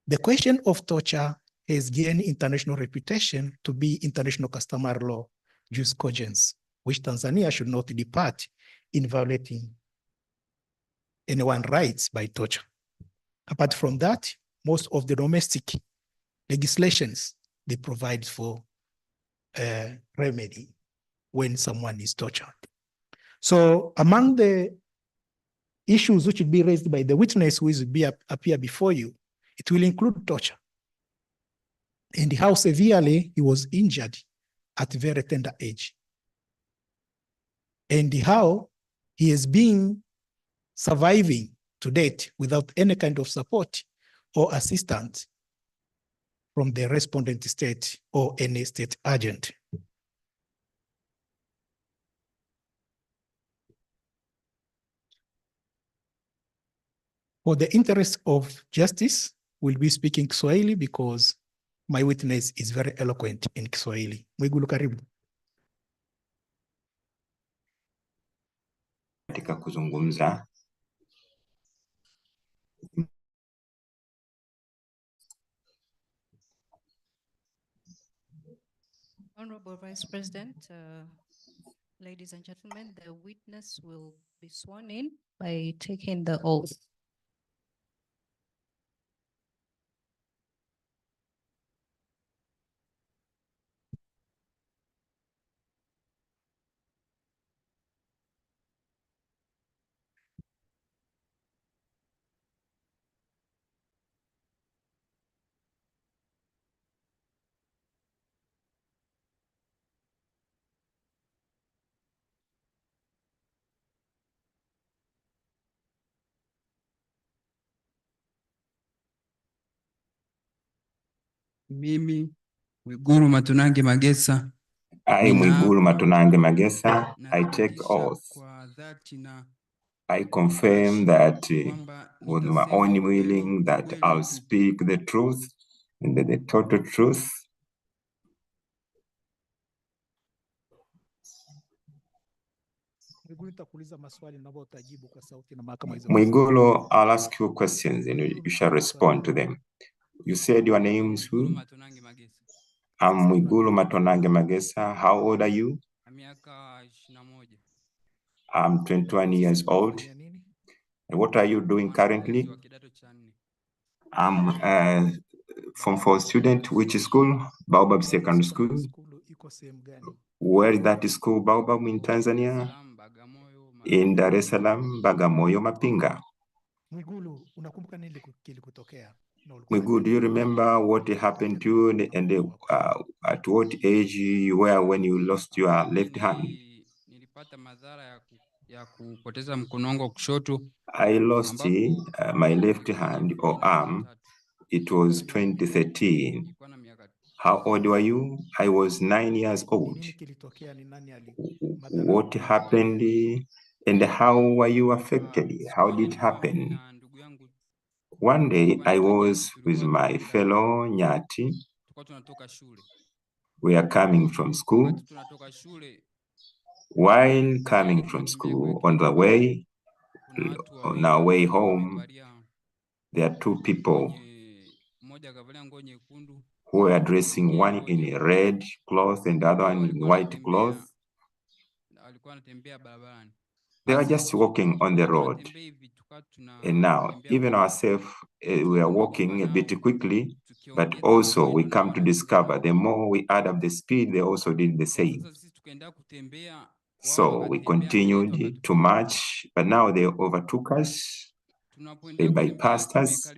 the question of torture has gained international reputation to be international customary law, jus cogens, which Tanzania should not depart in violating anyone's rights by torture. Apart from that, most of the domestic legislations, they provide for a remedy when someone is tortured. So among the issues which will be raised by the witness who will appear before you, it will include torture and how severely he was injured at a very tender age. and how he has been surviving to date without any kind of support or assistance from the respondent state or any state agent. For the interest of justice, we'll be speaking Kiswahili because my witness is very eloquent in Kiswahili. Mwigulu, karibu. Katika kuzungumza Honorable Vice President, ladies and gentlemen, the witness will be sworn in by taking the oath. Mimi Mwigulu Matunange Magesa. I, Mwigulu Matunange Magesa, I take oath. I confirm that with my own willing that I'll speak the truth and the total truth. Mwigulu, I'll ask you questions and you shall respond to them. You said your name is who? I'm Mwigulu Matunange Magesa. How old are you? I'm 21 years old. And what are you doing currently? I'm a Form 4 student. Which school? Baobab Secondary School. Where is that school, Baobab, in Tanzania? In Dar es Salaam, Bagamoyo, Mapinga. Mwigulu, do you remember what happened to you and at what age you were when you lost your left hand? I lost my left hand or arm. It was 2013. How old were you? I was 9 years old. What happened and how were you affected? How did it happen? One day I was with my fellow Nyati. We are coming from school. While coming from school, on our way home, there are two people who are dressing, one in a red cloth and the other one in white cloth. They were just walking on the road. And now, even ourselves, we are walking a bit quickly, but also we come to discover the more we add up the speed, they also did the same. So we continued to march, but now they overtook us. They bypassed us.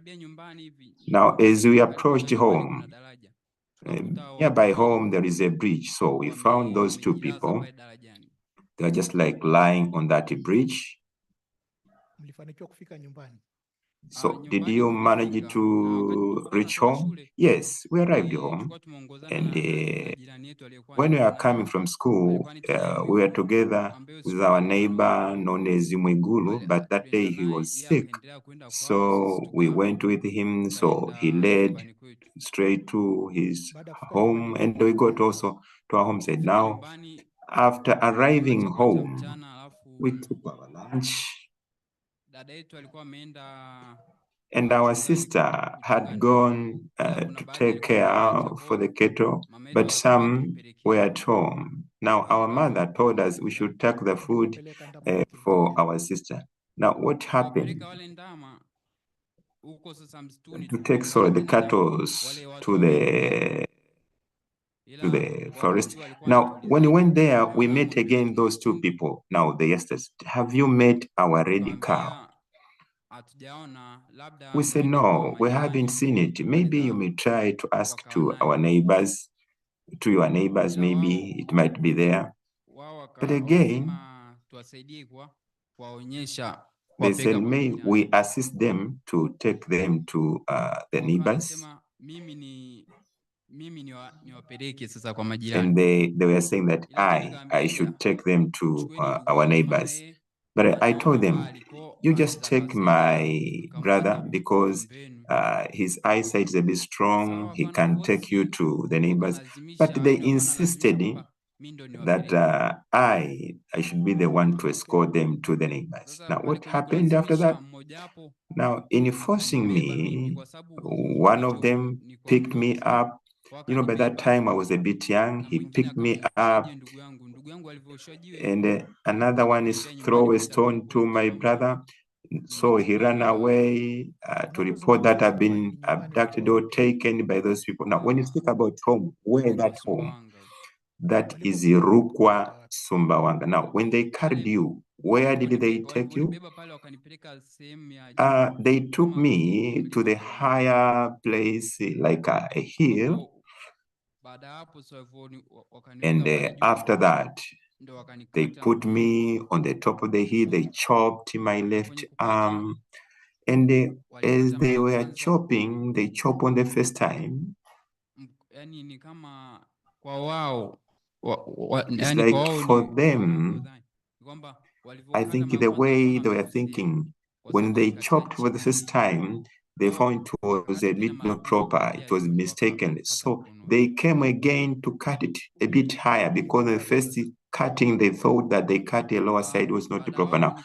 Now, as we approached home, nearby home, there is a bridge. So we found those two people. They are just like lying on that bridge. So did you manage to reach home? Yes, we arrived home. And when we are coming from school, we were together with our neighbor known as Mwigulu, but that day he was sick. So we went with him, so he led straight to his home, and we got also to our home side. Now, after arriving home, we took our lunch, and our sister had gone to take care for the cattle, but some were at home. Now, our mother told us we should take the food for our sister. Now, what happened? To take the cattle to the forest. Now, when we went there, we met again those two people. Now, they asked us, have you met our red cow? We said, no, we haven't seen it. Maybe you may try to ask to our neighbors, to your neighbors, maybe it might be there. But again, They said, may we assist them to take them to the neighbors. And they were saying that I should take them to our neighbors. But I told them, you just take my brother because his eyesight is a bit strong. He can take you to the neighbors. But they insisted that I should be the one to escort them to the neighbors. Now, what happened after that? Now, in forcing me, one of them picked me up. You know, by that time I was a bit young. He picked me up, and another one is throw a stone to my brother. So he ran away to report that I've been abducted or taken by those people. Now, when you speak about home, where that home? That is Rukwa, Sumbawanga. Now, when they carried you, where did they take you? They took me to the higher place, like a hill. And after that, they put me on the top of the hill. They chopped my left arm. And as they were chopping, they chopped on the first time. It's like for them, I think the way they were thinking, when they chopped for the first time, they found it was a bit not proper, it was mistaken. So they came again to cut it a bit higher because the first cutting, they thought that they cut the lower side was not proper. Now,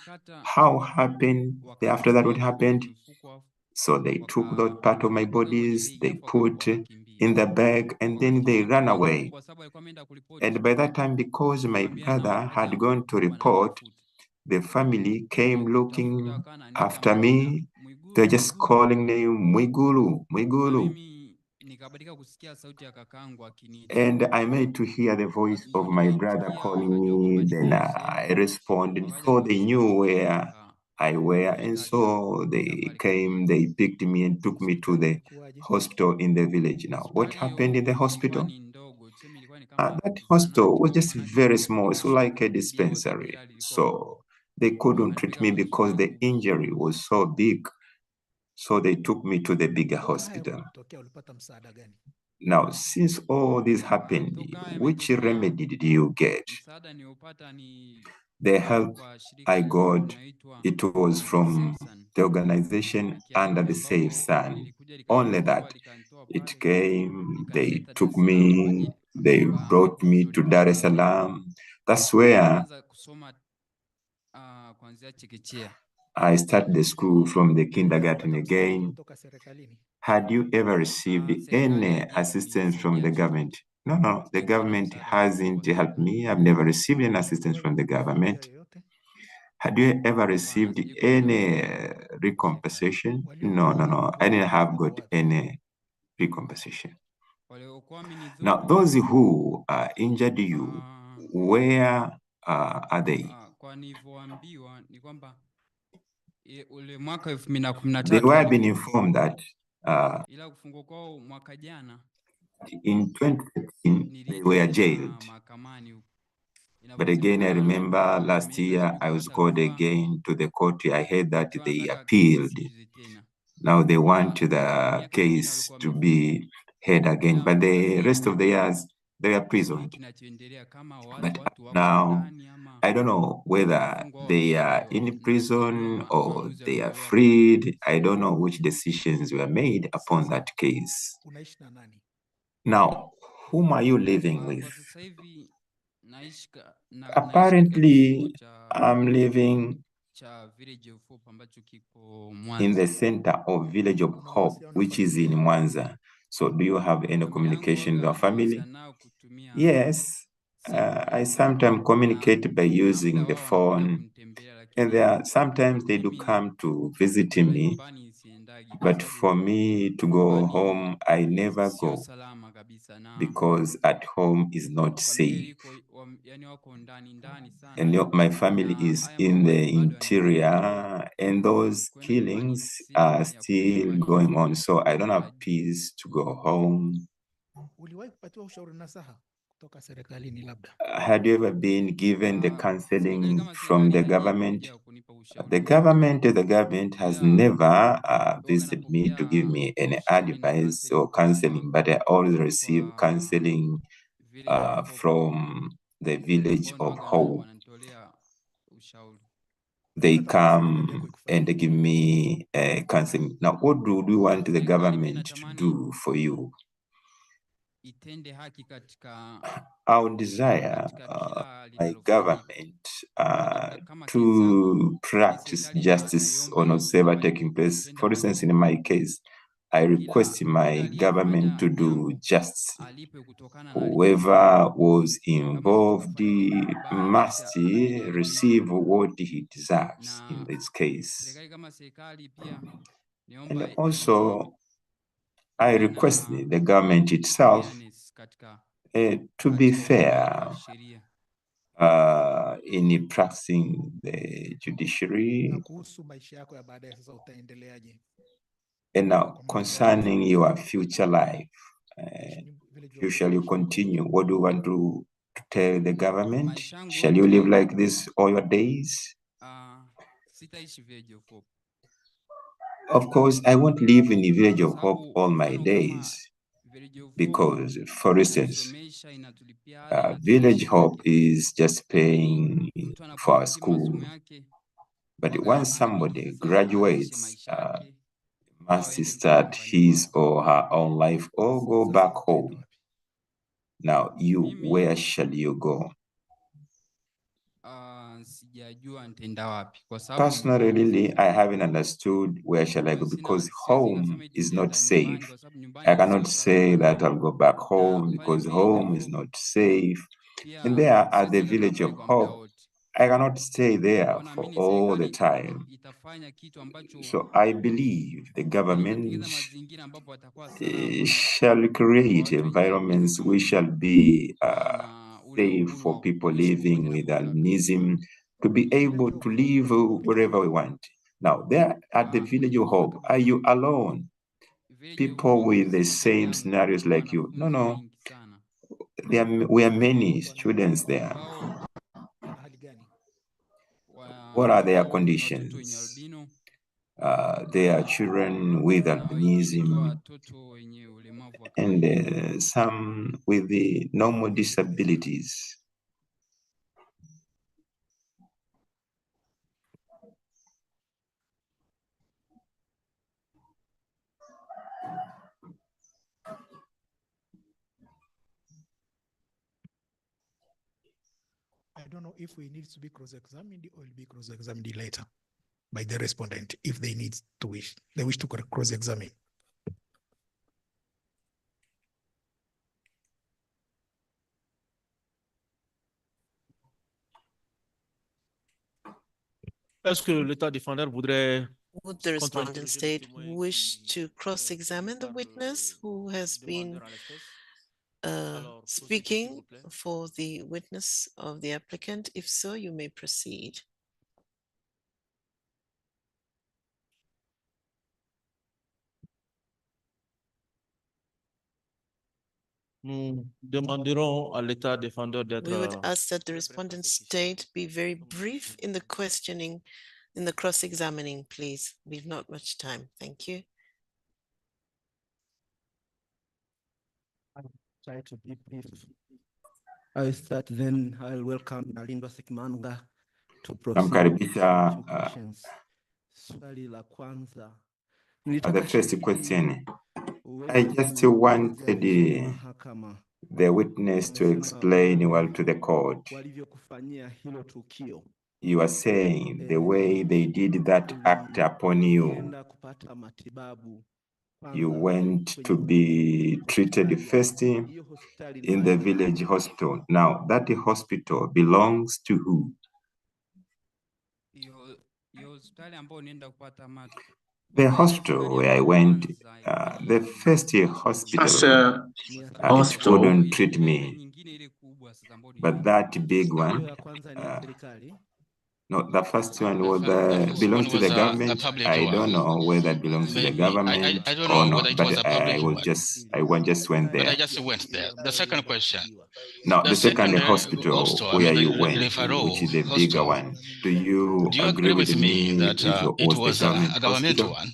how happened, after that, what happened? So they took that part of my bodies, they put in the bag, and then they ran away. And by that time, because my brother had gone to report, the family came looking after me. They're just calling me Mwigulu, Mwigulu. And I made to hear the voice of my brother calling me. Then I responded. So they knew where I were. And so they came, they picked me and took me to the hospital in the village. Now, what happened in the hospital? That hospital was just very small. It's like a dispensary. So they couldn't treat me because the injury was so big. So they took me to the bigger hospital. Now, since all this happened, which remedy did you get? The help I got, it was from the organization Under the Safe Sun. Only that. It came, they took me, they brought me to Dar es Salaam. That's where I started the school from the kindergarten again. Had you ever received any assistance from the government? No, the government hasn't helped me. I've never received any assistance from the government. Had you ever received any recompensation? No. I didn't have got any recompensation. Now, those who injured you, where are they? They were being informed that in 2013, they were jailed. But again, I remember last year I was called again to the court. I heard that they appealed. Now they want the case to be heard again. But the rest of the years, they were imprisoned. But now, I don't know whether they are in prison or they are freed. I don't know which decisions were made upon that case. Now, whom are you living with? Apparently, I'm living in the center of Village of Hope, which is in Mwanza. So do you have any communication with your family? Yes, I sometimes communicate by using the phone. And sometimes they do come to visit me. But for me to go home, I never go because at home is not safe. And my family is in the interior, and those killings are still going on. So I don't have peace to go home. Had you ever been given the counseling from the government? The government has never visited me to give me any advice or counseling, but I always receive counseling from the village of Hope. They come and they give me counseling. Now, what do we want the government to do for you? I would desire my government to practice justice on whatever taking place. For instance, in my case, I request my government to do justice. Whoever was involved must receive what he deserves in this case. And also, I request the government itself to be fair in practicing the judiciary. And now, concerning your future life, shall you continue? What do you want to tell the government? Shall you live like this all your days? Of course, I won't live in the village of Hope all my days because, for instance, Village Hope is just paying for a school. But once somebody graduates, must start his or her own life or go back home. Now, where shall you go? Personally, really, I haven't understood where shall I go because home is not safe. I cannot say that I'll go back home because home is not safe. And there at the village of Hope, I cannot stay there for all the time. So I believe the government shall create environments which shall be safe for people living with albinism to be able to live wherever we want. Now, there at the village of Hope, are you alone? People with the same scenarios like you? No. We are many students there. What are their conditions? They are children with albinism and some with the normal disabilities. I don't know if we need to be cross-examined or will be cross-examined later by the respondent if they need to wish to cross-examine. Est-ce que l'État défendeur voudrait... Would the respondent state wish to cross-examine the witness who has been speaking for the witness of the applicant? If so, you may proceed. Nous demanderons à l'État défendeur d'être... We would ask that the respondent state be very brief in the questioning, in the cross-examining, please. We've not much time. Thank you. I'll try to be brief. I'll start then. I'll welcome Nalindwa Sekimanga to proceed with two questions. Swali la kwanza. The first question, I just wanted the witness to explain well to the court. You are saying the way they did that act upon you, you went to be treated first in the village hospital. Now, that hospital belongs to who? The hospital where I went, the first hospital, it couldn't treat me. But that big one, No, the first one was belongs to the government. I don't know whether it belongs to the government I don't or know not, whether it but was a public I one. just went But I there. just went there. The second question. Now, the second hospital, hospital where you went, referral which is the bigger hospital. one, do you Do you agree with me that it was the a government hospital? one?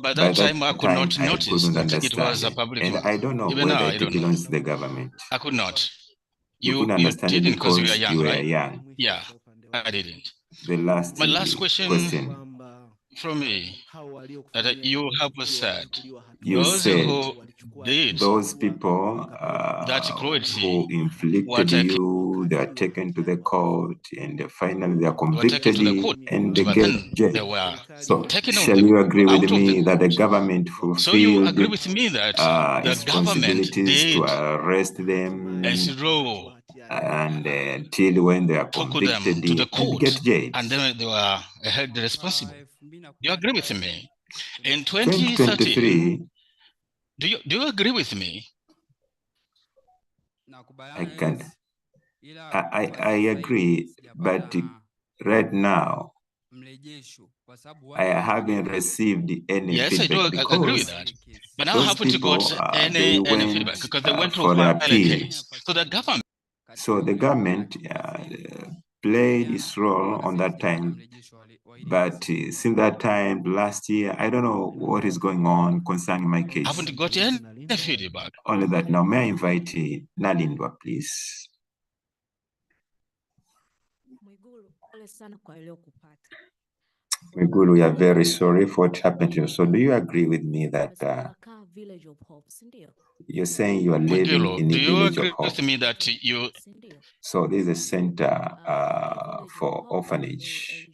By that time, I could not notice that it was a public and one. I don't know Even whether now, I it don't know. belongs to the government. I could not. You couldn't You understand it didn't because you were because young, you were right? young. Yeah, I didn't. The last My last question from me that you have said, you those said who did those people that cruelty who inflicted you, they are taken to the court, and finally they are convicted and they but get then jail. they were So, taken shall you agree with out of me the that the court. government So you fulfilled agree with me that the government responsibilities to did arrest them enroll, and until when they are took convicted them to the and court, get jailed? and then they were held responsible. You agree with me? In 2023, do you agree with me? I agree, but right now I haven't received any Yes, I do feedback agree with because that. But now I those haven't people got they any went feedback because they went for through the file a appeal. case. So the government. So the government played its role on that time. But since that time, last year, I don't know what is going on concerning my case. I haven't got any feedback. Only that now, may I invite Nalindwa, please? Mwigulu, we are very sorry for what happened to you. So do you agree with me that you're saying you are living in the village of hope? With me that you? So this is a center for orphanage.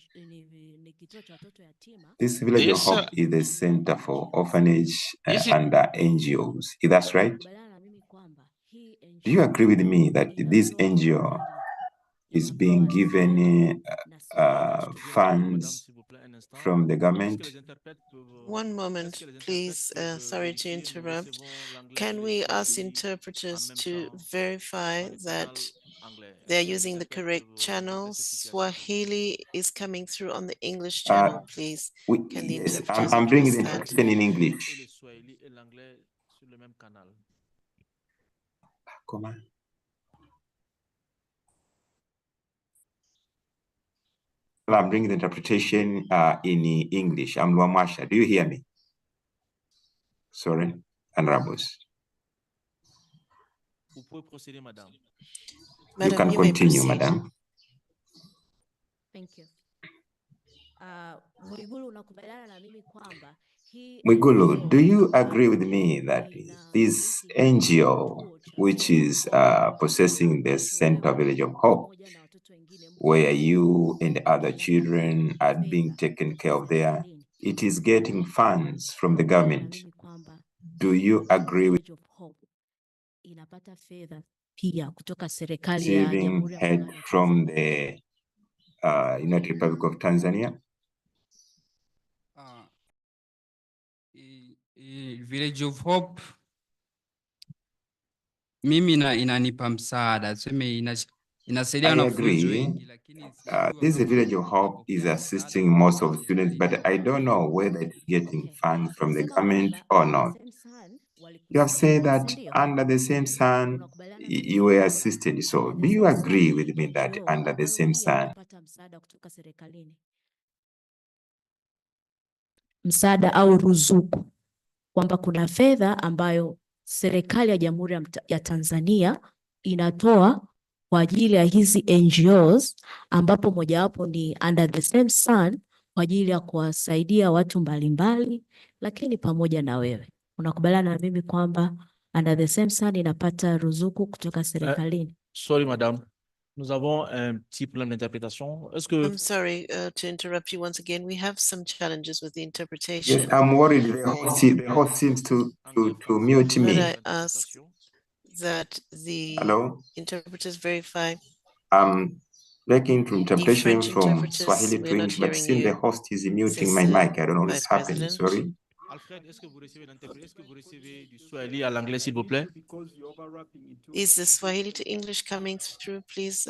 This village of hope is a center for orphanage and NGOs. Is that right? Do you agree with me that this NGO is being given funds from the government? One moment, please. Sorry to interrupt. Can we ask interpreters to verify that they're using the correct channels? Swahili is coming through on the English channel, please. Can the Yes, interpreters I'm bringing address the that? interpretation in English. Come on. I'm bringing the interpretation in English. I'm Luamasha. Do you hear me? Sorry, and Ramos. You can continue, madam. Thank you. Mwigulu, do you agree with me that this NGO, which is possessing the Center Village of Hope, where you and other children are being taken care of there, it is getting funds from the government? Do you agree with receiving help from the United Republic of Tanzania? Village of Hope mimi inanipa msaada, tuseme inasaidia wanafunzi wengi, lakini this Village of Hope is assisting most of the students, but I don't know whether it's getting funds from the government or not. You have said that under the same sun, you were assisted. So do you agree with me that under the same sun? Msaada au ruzuku, kwamba kuna fedha ambayo serikali ya Jamhuri ya Tanzania inatoa kwa ajili ya hizi NGOs, ambapo mojawapo ni under the same sun kwa ajili ya kuwasaidia watu mbalimbali, lakini pamoja na wewe. Unakubaliana na mimi kwamba under the same sun inapata ruzuku kutoka serikalini? Sorry, madame. Nous avons un petit problème d'interprétation. Est-ce que... I'm sorry to interrupt you once again. We have some challenges with the interpretation. Yes, I'm worried. The host seems to mute me. Could I ask that the interpreters verify? Making interpretation from Swahili to English, but since the host is muting my mic, I don't know what's happening. Sorry. Alfred, est-ce que vous recevez l'interprète? Est-ce que vous recevez du Swahili à l'anglais, s'il vous plaît? Is the Swahili to English coming through? Please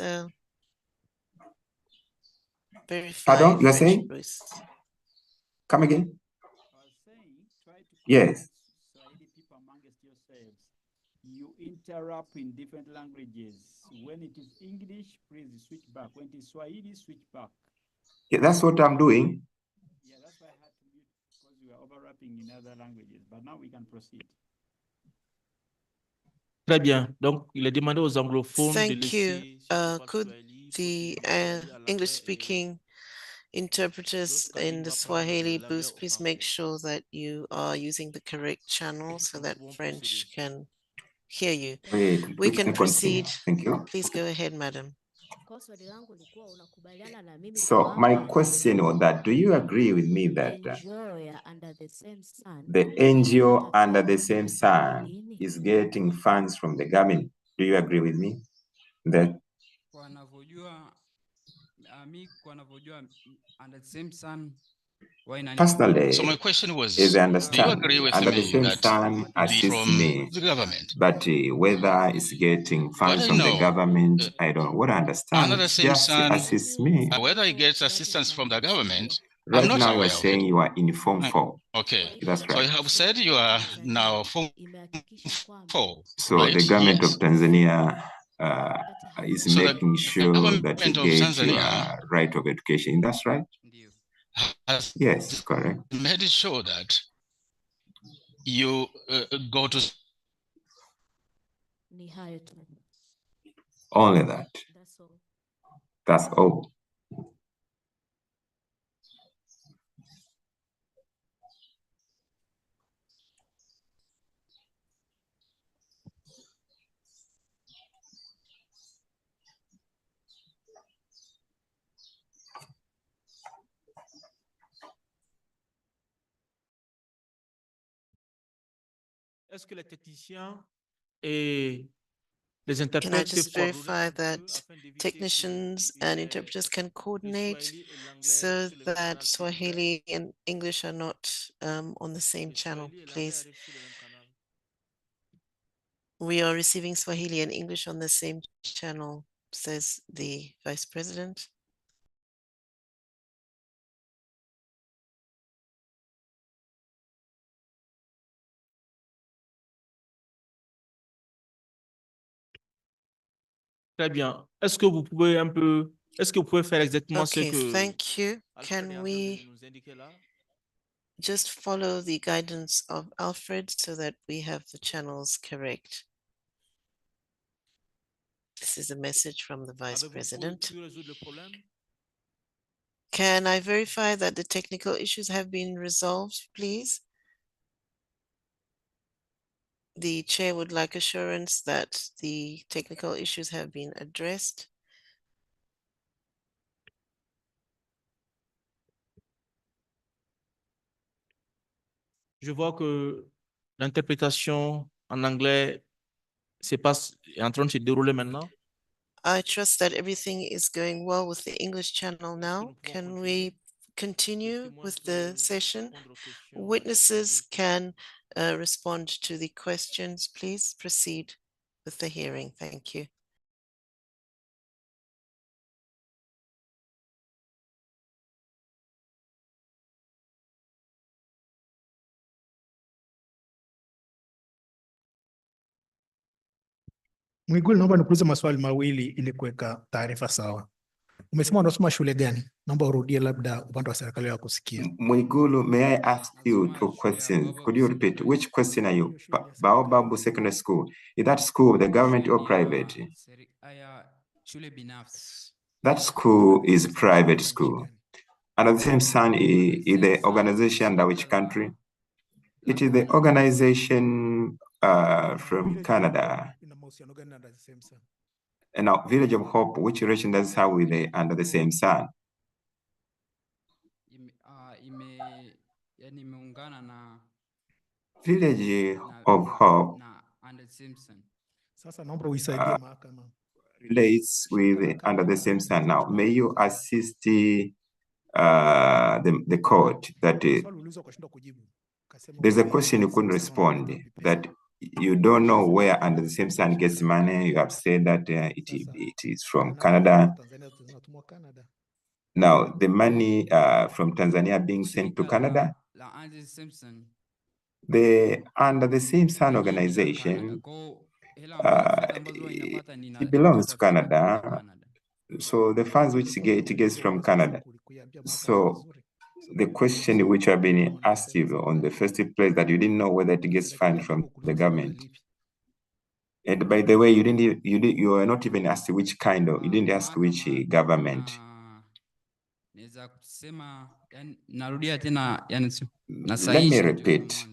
verify. Pardon, you are French saying? voice. Come again? Yes. You interrupt in different languages. When it is English, please switch back. When it is Swahili, switch back. Yeah, that's what I'm doing. Yeah, that's why I had to mute because we are overlapping in other languages. But now we can proceed. Très bien. Donc, il est demandé aux anglophones de Thank you. laisser Could the English-speaking interpreters in the Swahili booth please make sure that you are using the correct channel so that French can hear you? Wait, We we can can continue. proceed. Thank you. Please go ahead, madam. So my question was that, do you agree with me that the NGO under the same sun is getting funds from the government? Do you agree with me? That under the same sun. personally, So my question was, as I do you understand, agree with under the me same that sun assists from me, the government? but whether it's getting funds I from the know, government, I don't know. What I understand, under the same just sun, assists me. whether he gets assistance from the government, I'm Right not now, you aware are of saying it. you are informed for. Okay, That's so right. you have said you are now Form 4, So right? the government Yes. of Tanzania is So the making sure that you government of get your Tanzania right of education. That's right? has Yes, correct. made sure that you go to Only that. That's all. Est-ce que les techniciens et les Can I interprètes peuvent just coordonner verify that technicians and interpreters can coordinate so that Swahili and English are not on the same channel, please? We are receiving Swahili and English on the same channel, says the Vice President. Très bien. Est-ce que vous pouvez un peu, est-ce que vous pouvez faire exactement ce Okay, que thank you. Can we nous indiquer là? just follow the guidance of Alfred so that we have the channels correct? This is a message from the Vice President. Can I verify that the technical issues have been resolved, please? The chair would like assurance that the technical issues have been addressed. Je vois que l'interprétation en anglais est en train de se dérouler maintenant. I trust that everything is going well with the English channel now. Can we continue with the session? Witnesses can respond to the questions. Please proceed with the hearing. Thank you. Mwigulu, naomba nikuulize maswali mawili ili kuweka taarifa sawa. Umesema unasoma shule gani? Naomba urudie labda upande wa serikali wa kusikia. Mwigulu, may I ask you two questions? Could you repeat? Which question are you? Baobabu Secondary School. Is that school the government or private? That school is private school. And at the same time, is the organization under which country? It is the organization from Canada. And now, Village of Hope, which relation does it have with the under the same sun? Village of Hope relates with under the same sun. Now, may you assist the court that there's a question you couldn't respond, that you don't know where Under the Same Sun gets money. You have said that it is from Canada. Now, the money from Tanzania being sent to Canada, the Under the Same Sun organization, it belongs to Canada. So the funds which it gets from Canada. So the question which have been asked you on the first place, that you didn't know whether it gets funded from the government. And by the way, you were not even asked which kind of, you didn't ask which government. Let me repeat.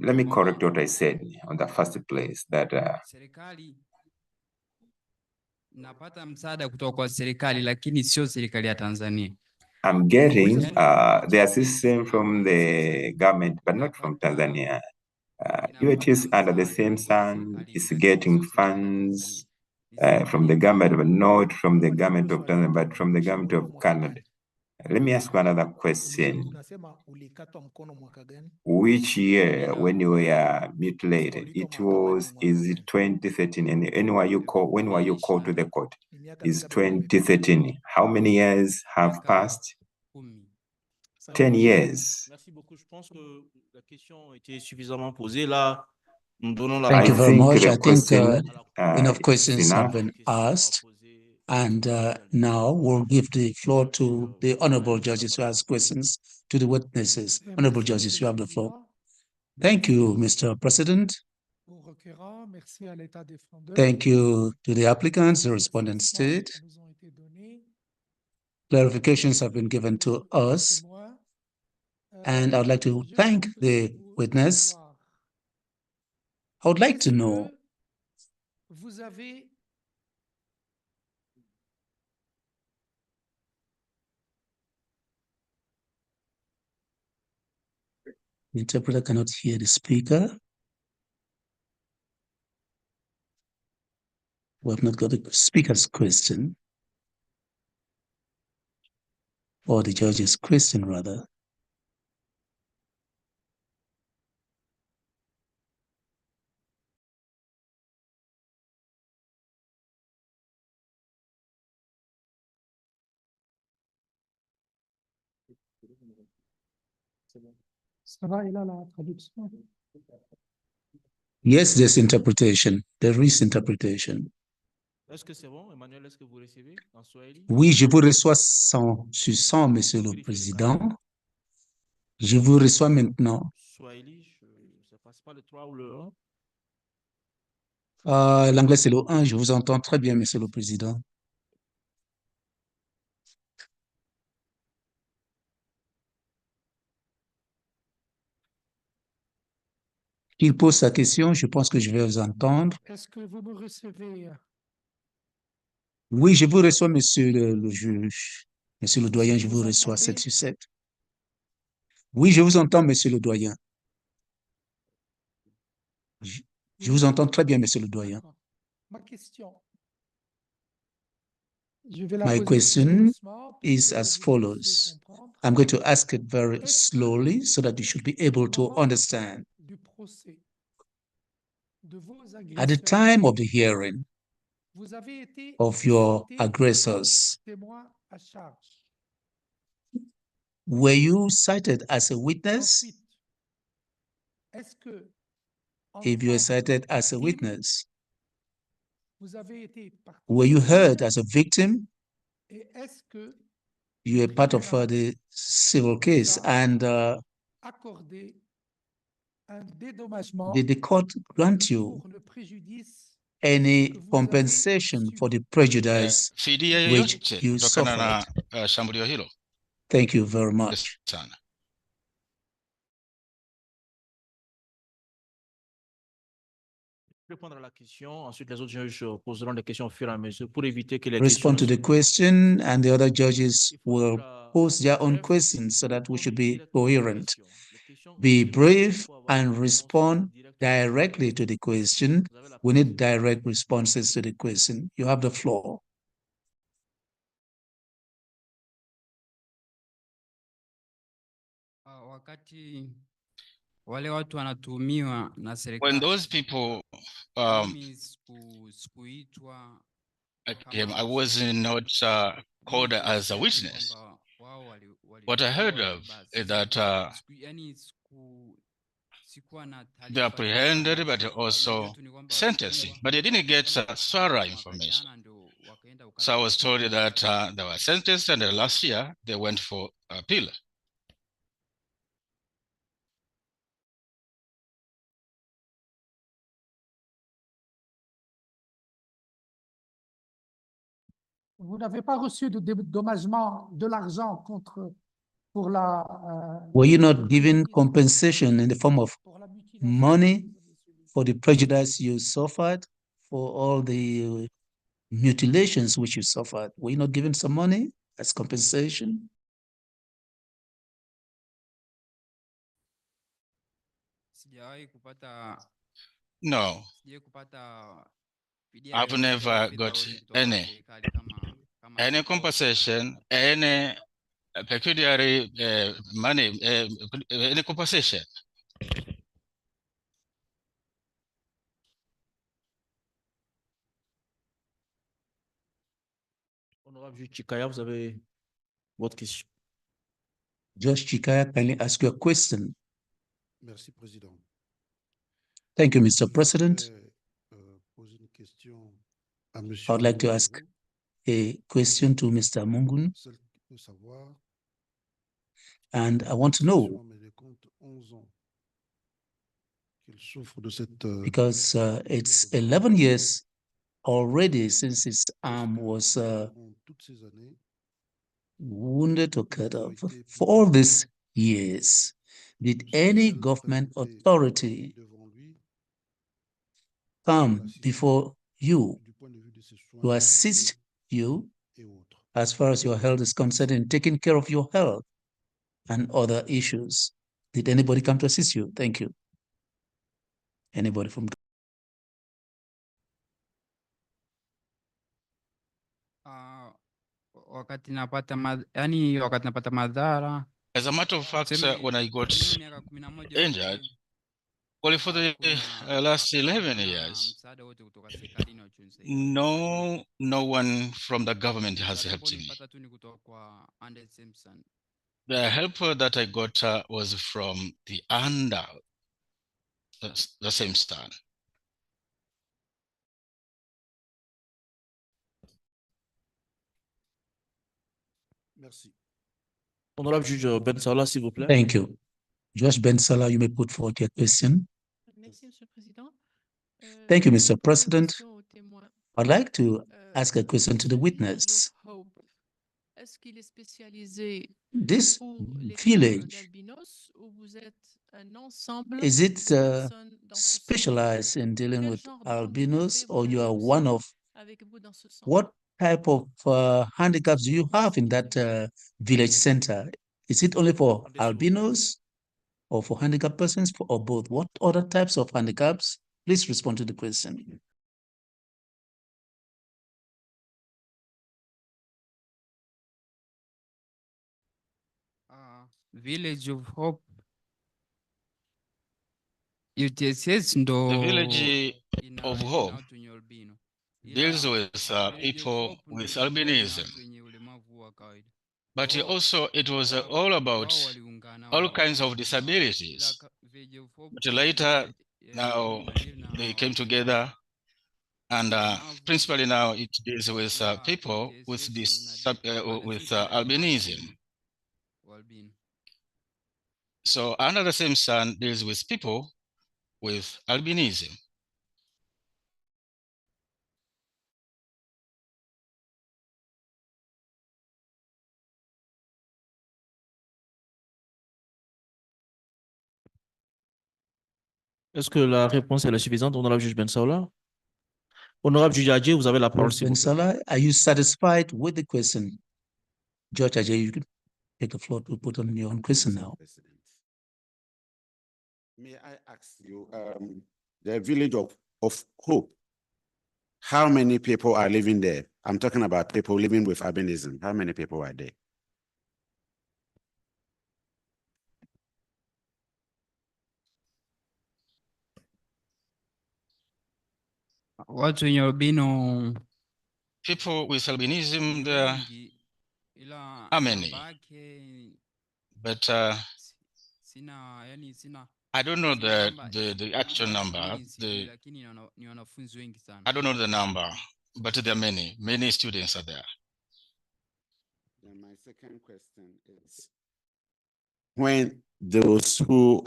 Let me correct what I said on the first place, that napata msaada kutoka kwa serikali lakini sio serikali ya Tanzania. I'm getting the assistance from the government, but not from Tanzania. UATs Under the Same Sun is getting funds from the government, but not from the government of Tanzania, but from the government of Canada. Let me ask you another question. Which year, when you were mutilated? Is it 2013? And when were you called to the court? Is 2013. How many years have passed? 10 years. Thank you very much. I think enough questions have been asked. And now we'll give the floor to the honorable judges who ask questions to the witnesses. Honorable judges, you have the floor. Thank you, Mr. President. Thank you to the applicants, the respondent state. Clarifications have been given to us. And I would like to thank the witness. I would like to know, the interpreter cannot hear the speaker. We have not got the speaker's question, or the judge's question, rather. Yes, there's interpretation. There is interpretation. Est-ce que c'est bon, Emmanuel? Est-ce que vous recevez en Swahili? Oui, je vous reçois sur 100, Monsieur le Président. Je vous reçois maintenant. Swahili, je ne sais pas, c'est pas le 3 ou le 1. L'anglais, c'est le 1. Je vous entends très bien, Monsieur le Président. Il pose sa question, je pense que je vais vous entendre. Est-ce que vous me recevez? Oui, je vous reçois, Monsieur le juge. Monsieur le doyen, je vous reçois 7 sur 7. Oui, je vous entends, Monsieur le doyen. Je vous entends très bien, Monsieur le doyen. Ma question. My question is as follows. I'm going to ask it very slowly so that you should be able to understand. At the time of the hearing of your aggressors, were you cited as a witness? If you were cited as a witness, were you heard as a victim? You were part of the civil case, and did the court grant you any compensation for the prejudice which you suffered? Shambulio hilo. Thank you very much. Répondre à la question, ensuite les autres juges poseront des questions au fur et à mesure pour éviter que les Respond to questions the question, and the other judges will pose their own questions so that we should be coherent. Be brief and respond directly to the question. We need direct responses to the question. You have the floor. Wakati wale watu wanatuhumiwa na When serikali. those people Mimi sikuitwa I was not called as a witness. What I heard of is that they apprehended but also sentenced, but they didn't get thorough information. So I was told that they were sentenced, and last year they went for appeal. Vous n'avez pas reçu de dédommagement de l'argent pour la. Were you not given compensation in the form of money for the prejudice you suffered, for all the mutilations which you suffered? Were you not given some money as compensation? No, I've never got any compensation, any pecuniary money, any compensation. Honorable Juge Chikaya, vous avez votre question. Judge Chikaya, kindly ask your question. Merci, Président. Thank you, Mr. President. I would like to ask a question to Mr. Mungun. And I want to know, because it's 11 years already since his arm was wounded or cut off. For all these years, did any government authority come before you to assist you as far as your health is concerned in taking care of your health and other issues? Did anybody come to assist you? Thank you. Anybody from? Wakati napata madhara. As a matter of fact, when I got injured, well, for the last 11 years, no one from the government has helped me. The help that I got was from the same stand. Merci. Honorable Juge Ben Salah, s'il vous plaît. Thank you. Judge Ben Salah, you may put forward your question. Merci, Monsieur le Président. Thank you, Mr. President. I'd like to ask a question to the witness. This village, is it specialized in dealing with albinos, or you are one of? What type of handicaps do you have in that village center? Is it only for albinos or for handicapped persons, or both? What other types of handicaps? Please respond to the question. Village of Hope. UTSS The Village of Hope deals with people with albinism. But also it was all about all kinds of disabilities. But later, now they came together, and principally now it deals with people with this albinism. So under the same sun deals with people with albinism. Est-ce que la réponse est suffisante, honorable juge Ben Salah? Honorable juge Adjei, vous avez la parole, s'il vous plaît. Ben Salah, are you satisfied with the question? Judge Adjei, you can take the floor to put on your own question now. May I ask you, the Village of Hope, how many people are living there? I'm talking about people living with albinism. How many people are there? watu wenye albino People with albinism, there are many, but I don't know the actual number. I don't know the number, but there are many students are there. And my second question is, when those who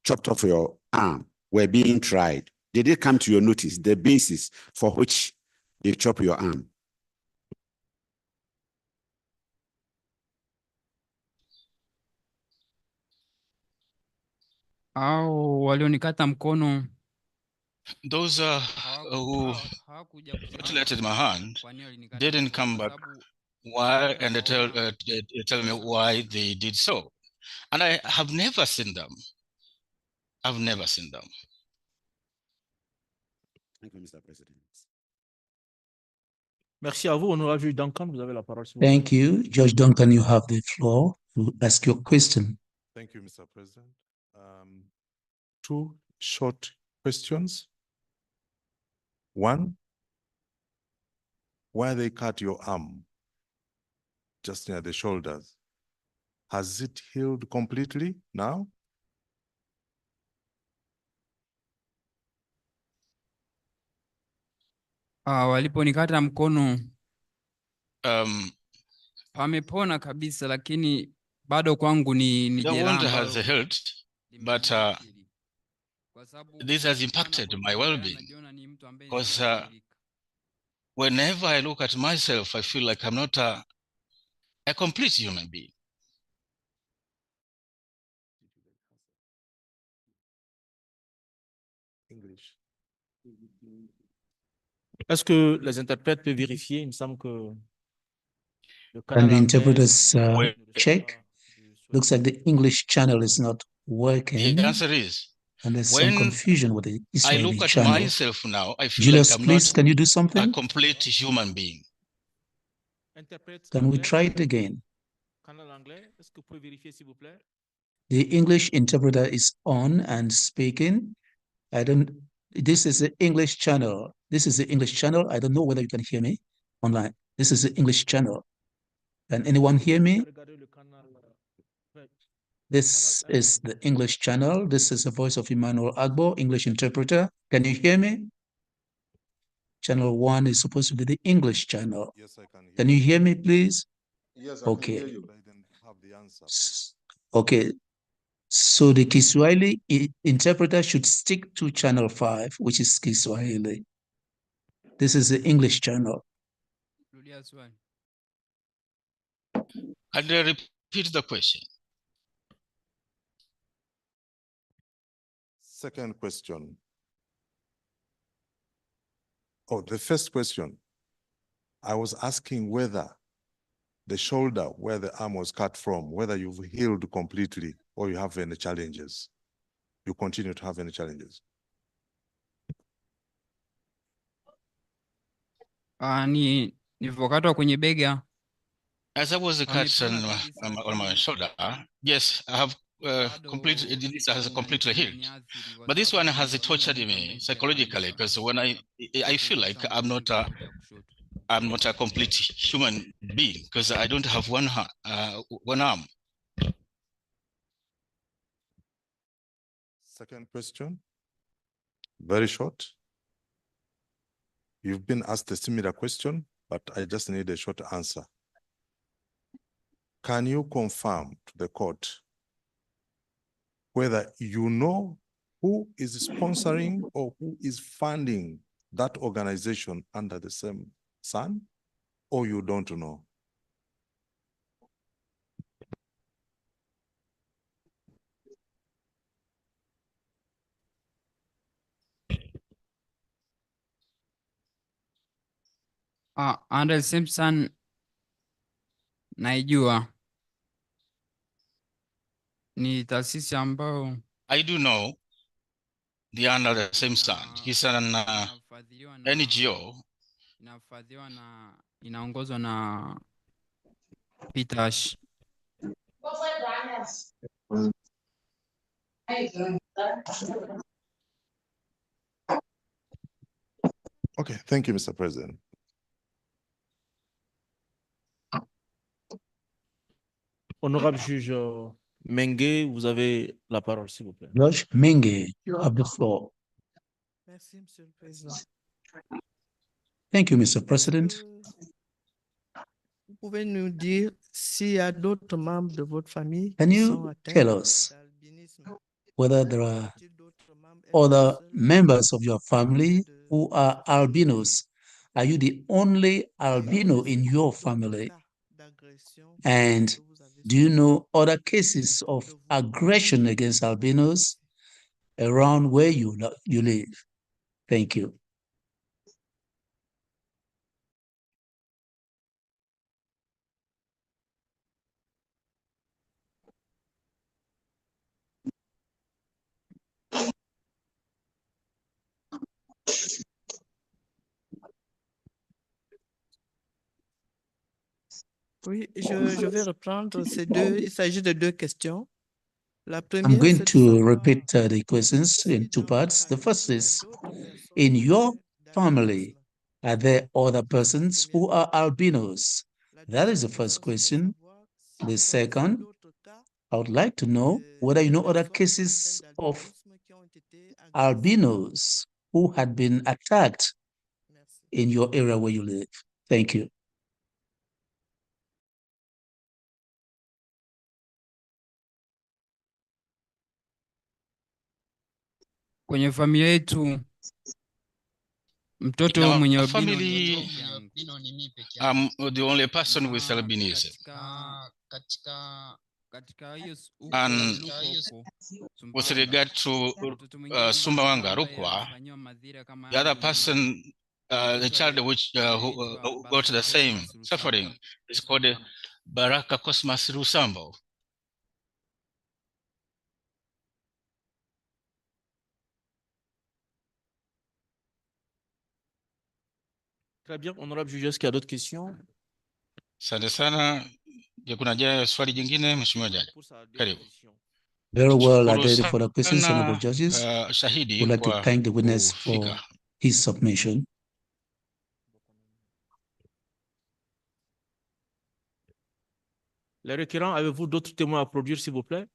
chopped off your arm were being tried, did it come to your notice the basis for which they chop your arm? au walionikata mkono Those who mutilated my hand didn't come back why and tell me why they did so, and I have never seen them. I've never seen them. Thank you, Mr. President. Merci à vous, honorable juge Duncan. Vous avez la parole. Thank you. Judge Duncan, you have the floor to ask your question. Thank you, Mr. President. Two short questions. One, where they cut your arm, just near the shoulders, has it healed completely now? waliponikata mkono pamepona kabisa, lakini bado kwangu ni The wound jeraha has healed, but this has impacted my well-being, because whenever I look at myself, I feel like I'm not a complete human being. English. Est-ce que les interprètes peuvent vérifier? Il me semble que le Can canal the anglais interpreters ne check? Looks like the English channel is not working. The answer is, And there's some when confusion with the I Israeli look at channel. myself now, I feel Julius, like I'm please, not can you do a something? complete human being. Can we try it again? Canal anglais, est-ce que vous pouvez vérifier, s'il vous plaît? The English interpreter is on and speaking. This is the English channel. This is the English channel. I don't know whether you can hear me online. This is the English channel. Can anyone hear me? This is the English channel. This is the voice of Emmanuel Agbo, English interpreter. Can you hear me? Channel 1 is supposed to be the English channel. Yes, I can hear. Can you hear me, please? Yes, I Okay. can hear you. I didn't have the answer. Okay. So the Kiswahili interpreter should stick to channel 5, which is Kiswahili. This is the English channel. And I repeat the question. Second question. Oh, the first question. I was asking whether the shoulder where the arm was cut from, whether you've healed completely or you have any challenges. You continue to have any challenges? Nilivyokatwa kwenye bega. As I was cut on my shoulder, yes, I have this has completely healed. But this one has tortured me psychologically, because when I feel like I'm not a complete human being, because I don't have one arm. Second question, very short. You've been asked a similar question, but I just need a short answer. Can you confirm to the court whether you know who is sponsoring or who is funding that organization under the same sun, or you don't know? Under the same sun naijua ni taasisi ambayo I do know the under the same sun. He's an NGO. Inafadhiwa na inaongozwa na Pitash. Okay, thank you, Mr. President. Honorable juge Mengue, vous avez la parole, s'il vous plaît. Judge Menge, you have the floor. Merci, Monsieur le Président. Thank you, Mr. President. Vous pouvez nous dire s'il y a d'autres membres de votre famille Can qui sont you atteints tell us whether there are other members of your family who are albinos? Are you the only albino in your family? And do you know other cases of aggression against albinos around where you live? Thank you. Oui, je vais reprendre ces deux. Il s'agit de deux questions. La I'm première, going c'est de to savoir repeat the questions in two parts. The first is, in your family, are there other persons who are albinos? That is the first question. The second, I would like to know whether you know other cases of albinos who had been attacked in your area where you live. Thank you. Kwenye familia yetu mtoto In our mwenye albino family, I'm the only person with albinism. And with regard to Sumbawanga Rukwa, the other person, the child who got the same suffering is called Baraka Cosmas Rusambo. Très bien, honorable juge, est-ce qu'il y a d'autres questions? Asante sana. Je, kuna swali jingine, mheshimiwa jaji? Karibu. Very well. Are Shukuru there any further questions, sana, honorable judges? shahidi Would like to kwa thank the witness for kufika. his submission. Les requérants, avez-vous d'autres témoins à produire, s'il vous plaît?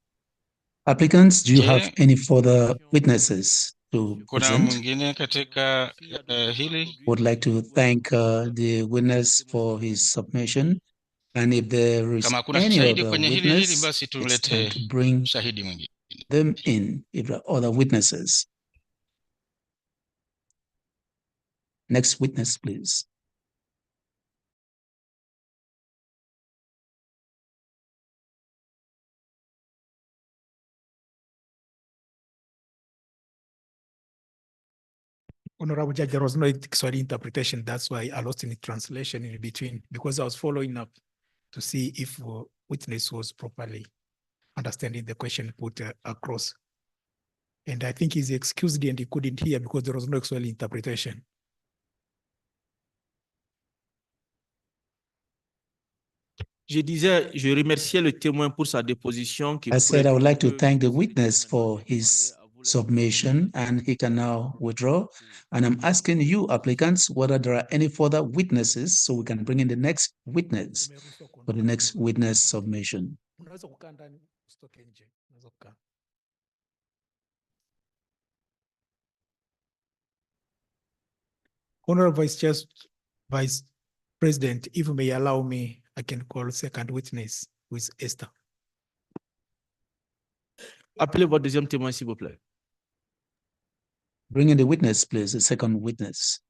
Applicants, do you have Je, any further witnesses to kuna present? mwingine katika hili? Would like to thank the witness for his submission. And if there is Kama kuna any shahidi other kwenye hili witness, basi it's time tumlete to bring shahidi mwingine. them in if there are other witnesses. Next witness, please. Honorable Judge, there was no Kiswahili interpretation. That's why I lost in the translation in between, because I was following up to see if witness was properly understanding the question put across. And I think he's excused and he couldn't hear because there was no Kiswahili interpretation. Je remerciais le témoin pour sa déposition. I said I would like to thank the witness for his submission, and he can now withdraw. And I'm asking you, applicants, whether there are any further witnesses so we can bring in the next witness for the next witness submission. Honorable Vice President, if you may allow me, I can call second witness, who is Esther. Appelez votre deuxième témoin, s'il vous plaît. Bring in the witness, please, the second witness.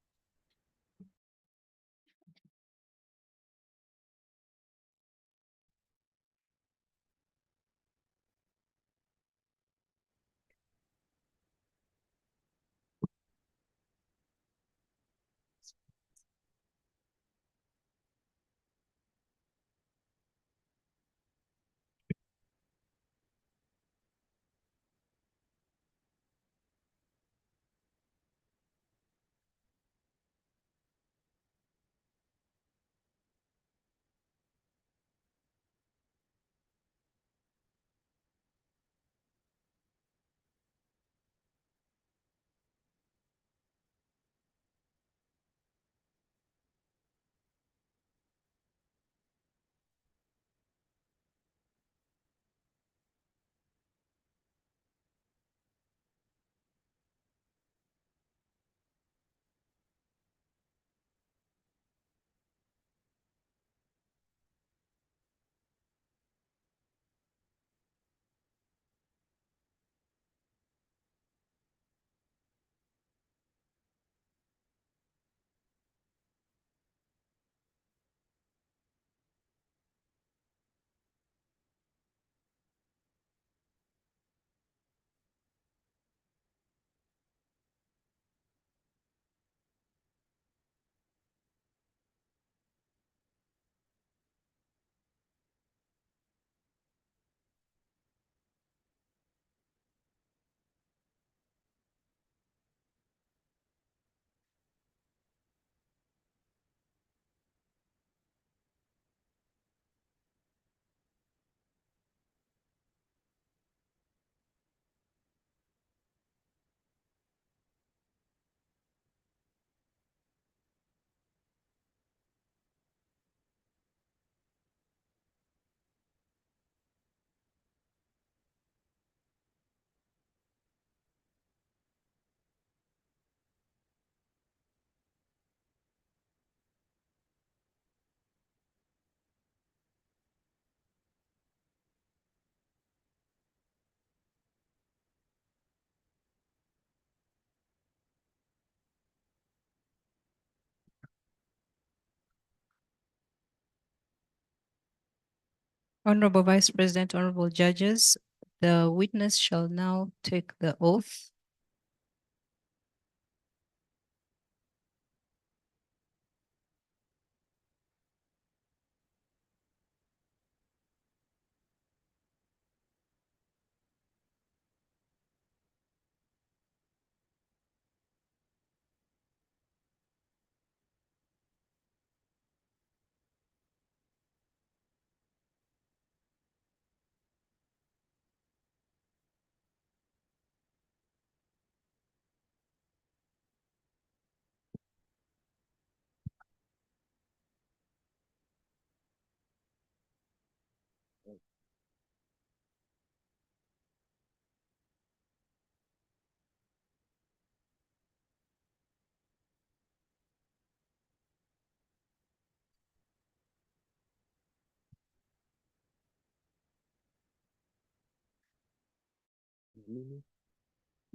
Honorable Vice President, honorable judges, the witness shall now take the oath.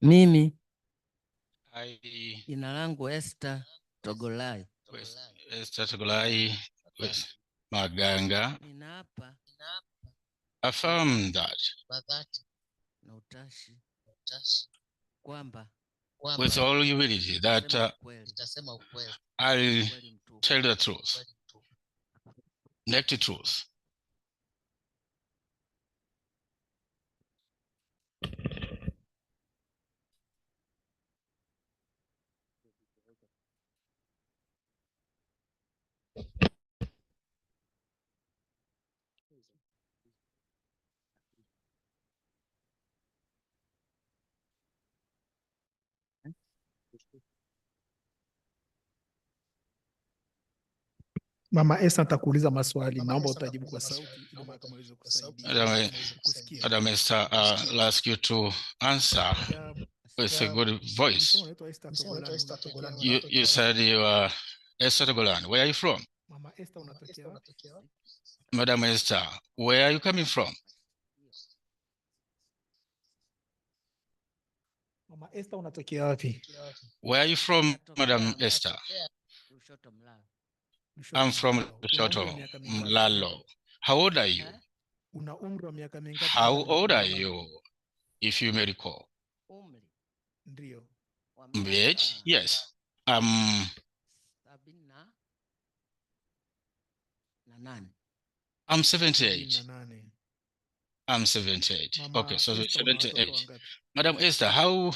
Mimi I jina langu Esther Togolai. Esther Togolai Maganga Ninaapa affirm that na utashi kwamba with all humility that I'll tell the truth, naked truth. Mama Esther atakuuliza maswali, naomba utajibu kwa sauti ili mahakama iweze kusaidia. Madam Esther, I'll ask you to answer with a good voice. You said you are Esther Togolani. Where are you from? Mama Esther unatokea wapi? Madam Esther, where are you coming from? Mama Esther unatokea wapi? Where are you from, Madam Esther? I'm from Lushoto, Mlalo. How old are you? Una umri wa miaka mingapi? How old are you, if you may recall? Ndio. Age? Yes. 78. I'm 78. I'm 78. Okay, so 78. Madam Esther, how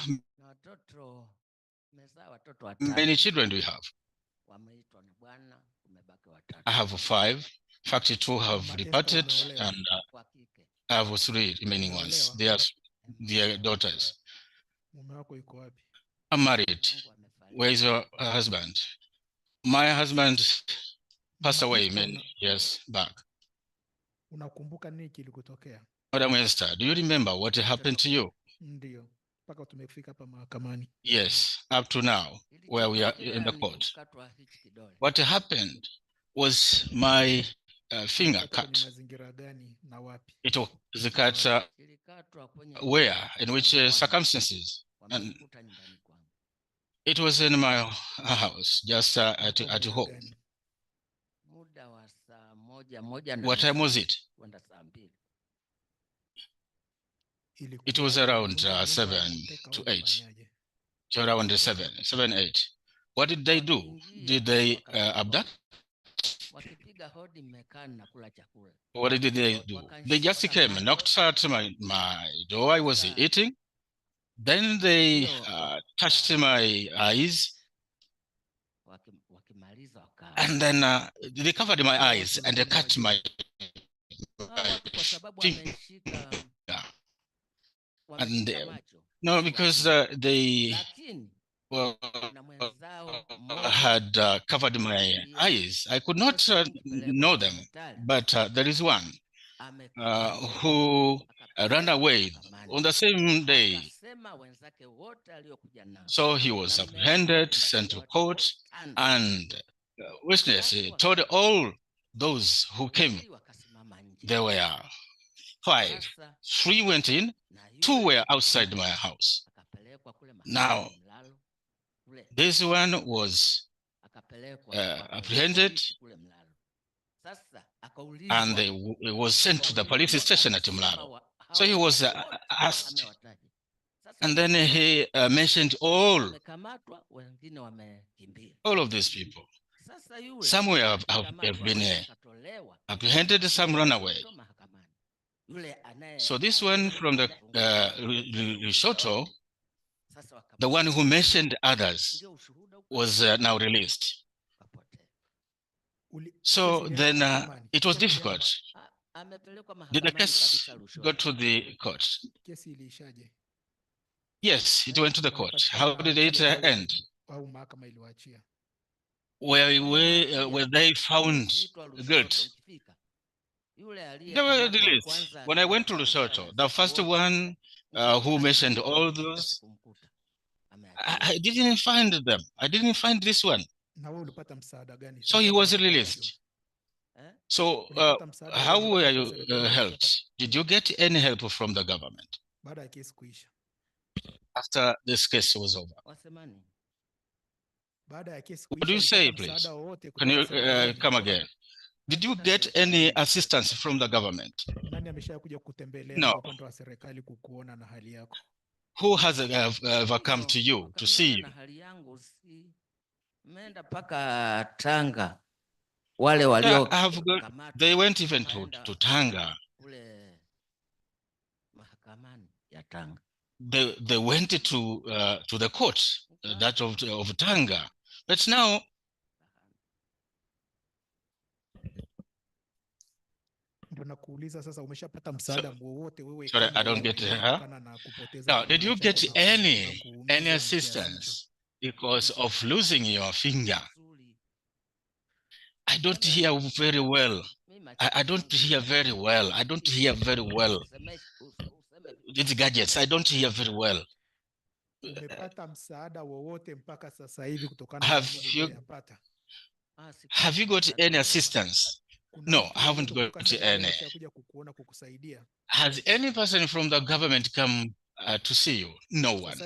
many children do you have? I have 5. In fact, 2 have departed, and I have 3 remaining ones. They are their daughters. I'm married. Where is your husband? My husband passed away many years back. Unakumbuka nini kilikutokea? Madam Esther, do you remember what happened to you? Ndio. Mpaka tumefika hapa mahakamani. Yes, up to now, where we are in the court. What happened was my finger cut. It was cut where, in which circumstances? And it was in my house, just at home. What time was it? It was around 7 to 8. So around 7, 8. What did they do? Did they abduct? What did they do? They just came, knocked at my door. I was eating. Then they touched my eyes. And then they covered my eyes and they cut my finger. And no, because they had covered my eyes. I could not know them, but there is one who ran away on the same day. So he was apprehended, sent to court, and witness told all those who came. There were 5. 3 went in, 2 were outside my house. Now, this one was apprehended and he was sent to the police station at Mlalo. So he was asked, and then he mentioned all of these people. Some have been apprehended, some run away. So this one from the Lesotho, the one who mentioned others, was now released. So then it was difficult. Did the case go to the court? Yes, it went to the court. How did it end? Were they found guilty? They were released. When I went to Lesotho, the first one who mentioned all those, I didn't find them. I didn't find this one. So he was released. So how were you helped? Did you get any help from the government after this case was over? What do you say, please? Can you come again? Did you get any assistance from the government? No. Who has ever come to you to see you? They went even to Tanga. They went to the court, that of Tanga. But now, sorry, I don't get her. Now, did you get any assistance because of losing your finger? I don't hear very well. I don't hear very well. I don't hear very well. These gadgets, I don't hear very well. Have you got any assistance? No, I haven't got any. Has any person from the government come to see you? No one.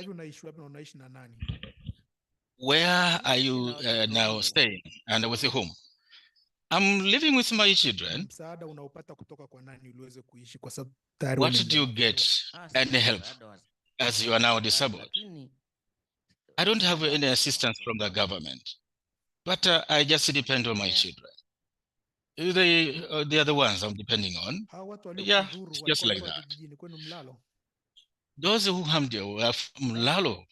Where are you now staying and with whom? I'm living with my children. What do you get? Any help as you are now disabled? I don't have any assistance from the government, but I just depend on my children. They are the ones I'm depending on. Yeah, it's just like that. Those who harmed you were from Mlalo.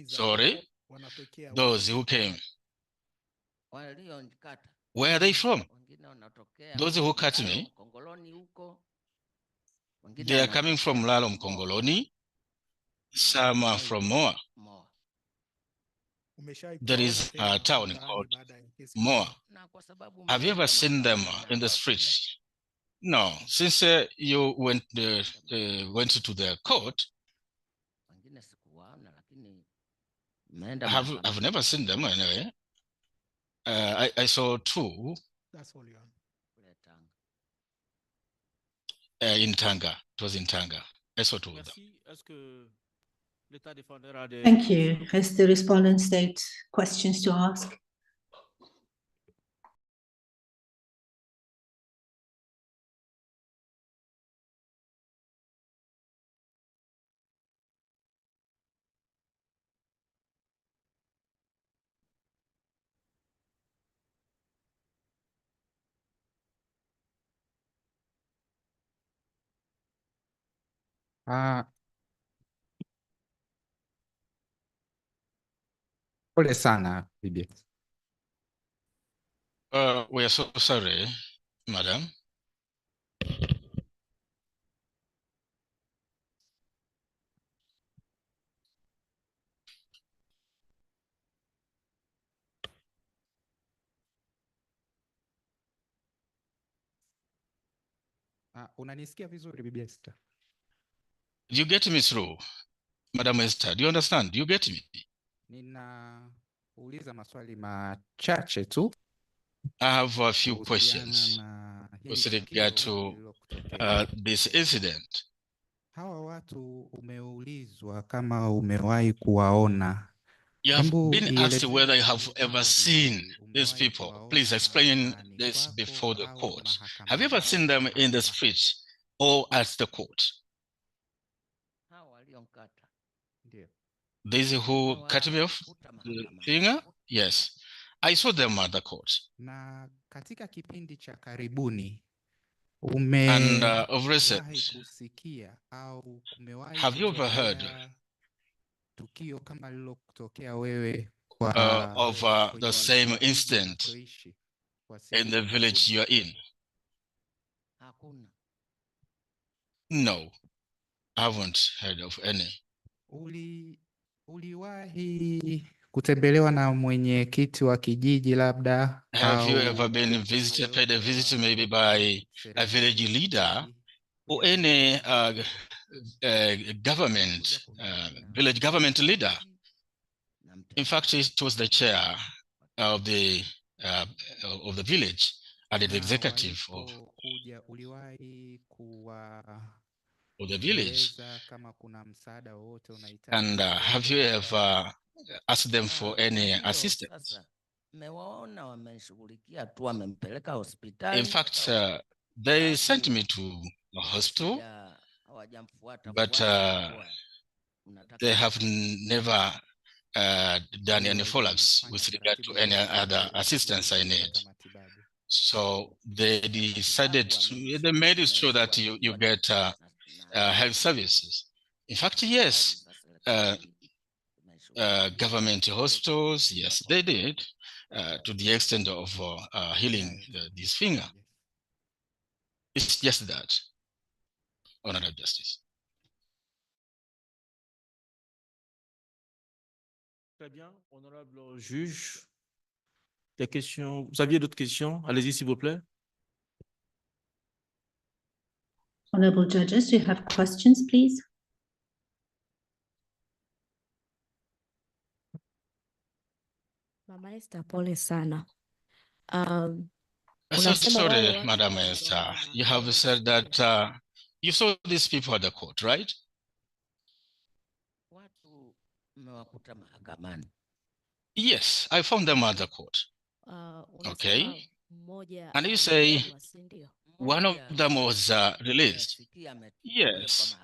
Sorry? Those who came. Where are they from? Those who cut me, they are coming from Mlalo Mkongoloni. Some are from Moa. There is a town called Moa. Have you ever seen them in the streets? No. Since you went to the court, I've never seen them anyway. I saw two in Tanga. It was in Tanga. I saw two of them. Thank you. Has the respondent state questions to ask? Pole sana, bibi. We are so sorry, madam. Unanisikia vizuri, bibi Esther? You get me through, Madam Esther. Do you understand? Do you get me? Ninauliza maswali machache tu. I have a few questions with regard to this incident. Hawa watu umeulizwa kama umewahi kuwaona. You have been asked whether you have ever seen these people. Please explain this before the court. Have you ever seen them in the street or at the court? These who cut me off the finger? Yes. I saw them at the court. Na katika kipindi cha karibuni And of recent, kusikia au kumewahi have you ever heard tukio kama lililotokea wewe kwa of the same incident in the village you are in? No, I haven't heard of any. Uliwahi kutembelewa na mwenyekiti wa kijiji labda? Have you ever been visited, paid a visit maybe by a village leader or any government, village government leader? In fact, it was the chair of the village and the executive of the village. And have you ever asked them for any assistance? In fact, they sent me to the hospital, but they have never done any follow-ups with regard to any other assistance I need. So they decided, they made it sure that you get health services. In fact, yes, government hospitals, yes, they did, to the extent of healing this finger. It's just that, Honorable Justice. Très bien, honorable juge. Des questions? Vous aviez d'autres questions? Allez-y, s'il vous plaît. Honorable judges, do you have questions, please? Mama Esther, pole sana. So sorry, Madam Esther. You have said that you saw these people at the court, right? Yes, I found them at the court. Okay. And you say one of them was released. Yes.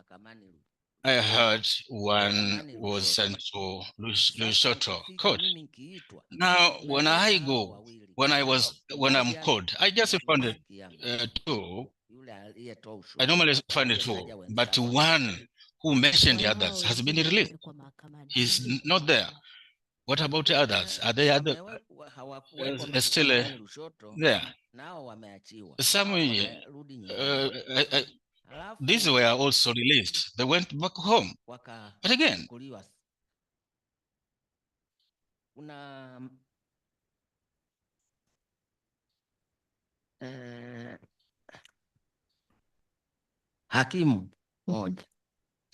I heard one was sent to Lushoto court. Now, when I go, when I'm called, I just found it two. I normally find it two, but one who mentioned the others has been released. He's not there. What about the others? Are they still there? Some, these were also released. They went back home. But again,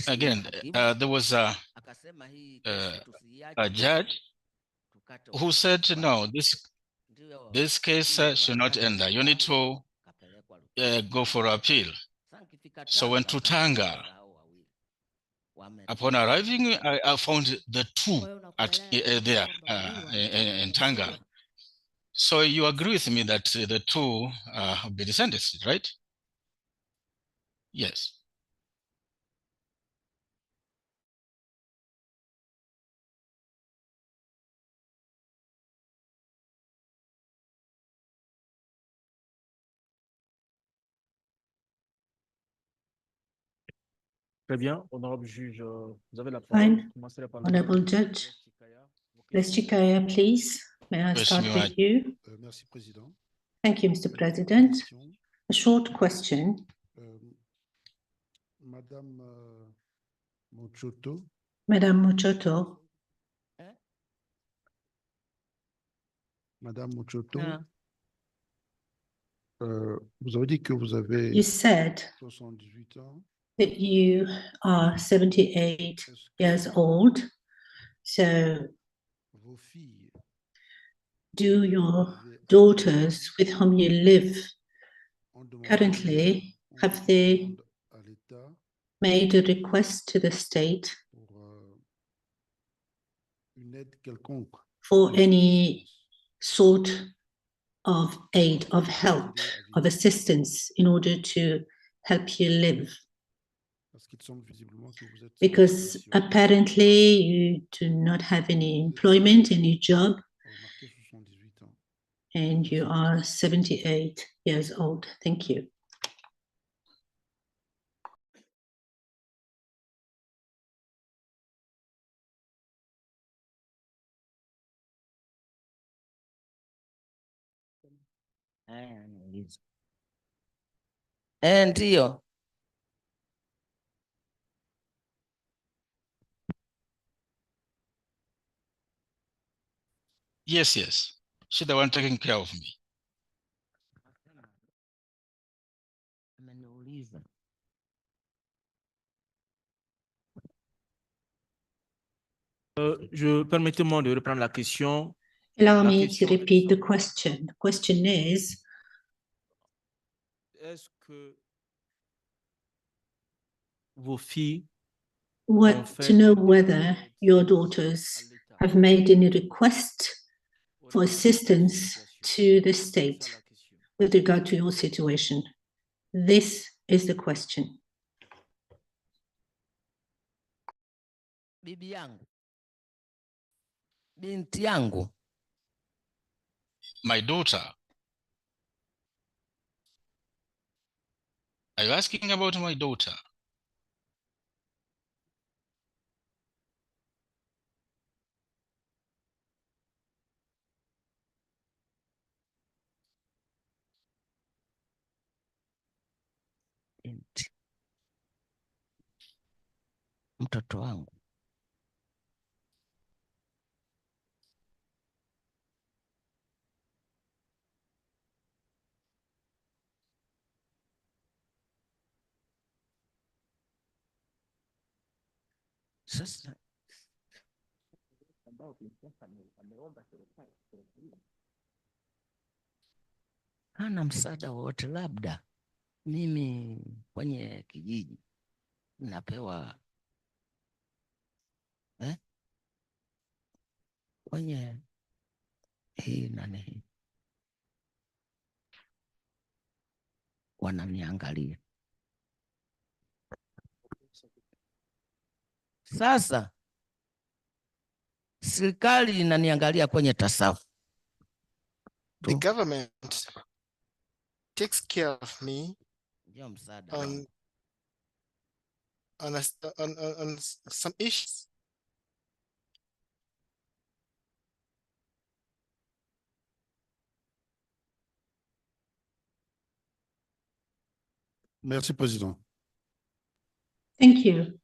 again, there was a judge who said, no, this case should not end there. You need to go for appeal. So when to Tanga, upon arriving, I found the two there in Tanga. So you agree with me that the two have been sentenced, right? Yes. Très bien, honorable juge, vous avez la parole. Fine. Honorable Judge. Leshikaya, please. May I start with you? Merci, Président. Thank you, Mr. President. A short question. Madame Muchoto. Madame Muchoto. Madame Muchoto. Vous avez dit que vous avez You said 78 ans. that you are 78 years old. So do your daughters with whom you live currently, have they made a request to the state for any sort of aid, of help, of assistance in order to help you live. Because apparently you do not have any employment, any job, and you are 78 years old. Thank you. Ndio. Yes, yes. She's the one taking care of me. Permettez-moi de reprendre la question. Allow me to repeat the question. The question is, est-ce que vos filles to know whether your daughters have made any request for assistance to the state with regard to your situation? This is the question. Bibi yangu. Binti yangu. My daughter. Are you asking about my daughter? Mtoto wangu. Sasa hana msaada wote, labda mimi kwenye kijiji napewa kwenye hii nani, wananiangalia sasa. Serikali inaniangalia kwenye tasafu. The government takes care of me on some issues. Merci, Président. Thank you.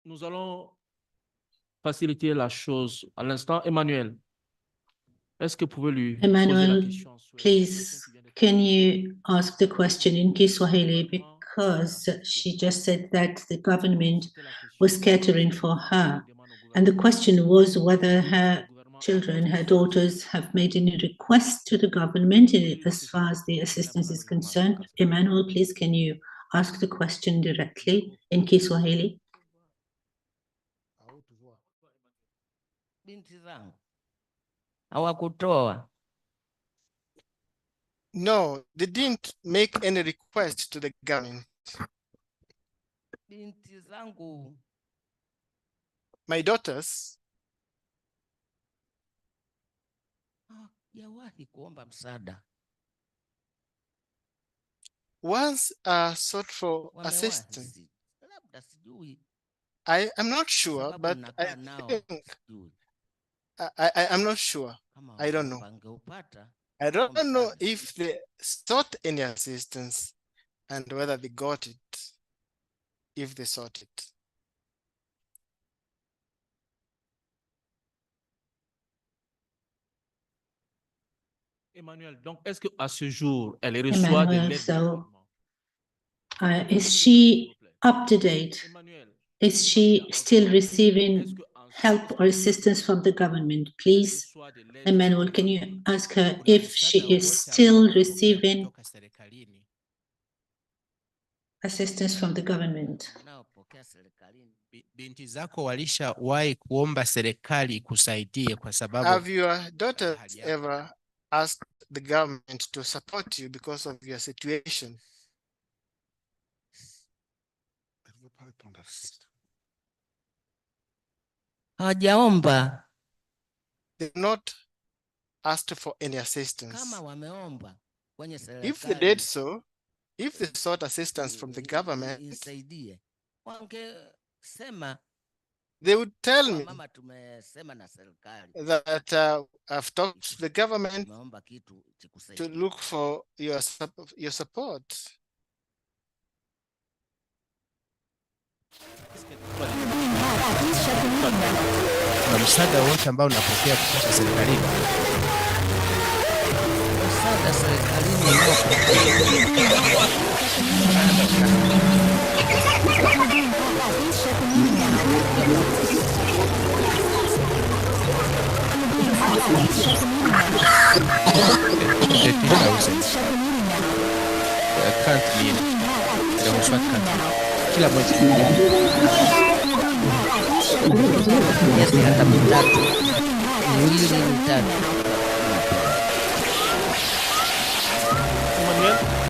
Nous allons faciliter la chose à l'instant. Emmanuel, est-ce que vous pouvez lui poser la Emmanuel, question? please, can you ask the question in Kiswahili, because she just said that the government was catering for her. And the question was whether her children, her daughters, have made any request to the government as far as the assistance is concerned. Emmanuel, please, can you ask the question directly in Kiswahili? Binti zangu hawakutoa. No, they didn't make any request to the government. Binti zangu, my daughters, hawajawahi kuomba msaada. Once sought for assistance. I'm not sure, but I think I'm not sure. I don't know. I don't know if they sought any assistance and whether they got it, if they sought it. Emmanuel, donc est-ce qu'à ce jour, elle reçoit de l'aide? So, is she up to date? Is she still receiving help or assistance from the government? Please, Emmanuel, can you ask her if she is still receiving assistance from the government? Binti zako walishawahi kuomba serikali kusaidie kwa sababu Have your daughters ever asked the government to support you because of your situation? Hawajaomba. They've not asked for any assistance. Kama wameomba kwenye serikali, If they did so, if they sought assistance from the government, isaidie, wangesema they would tell me mama tumesema na serikali that I've talked to the government to look for your support. na msaada wote ambao unapokea kutoka serikalini. Msaada serikalini kila mwezi miezi hata mitatu, miwili mitatu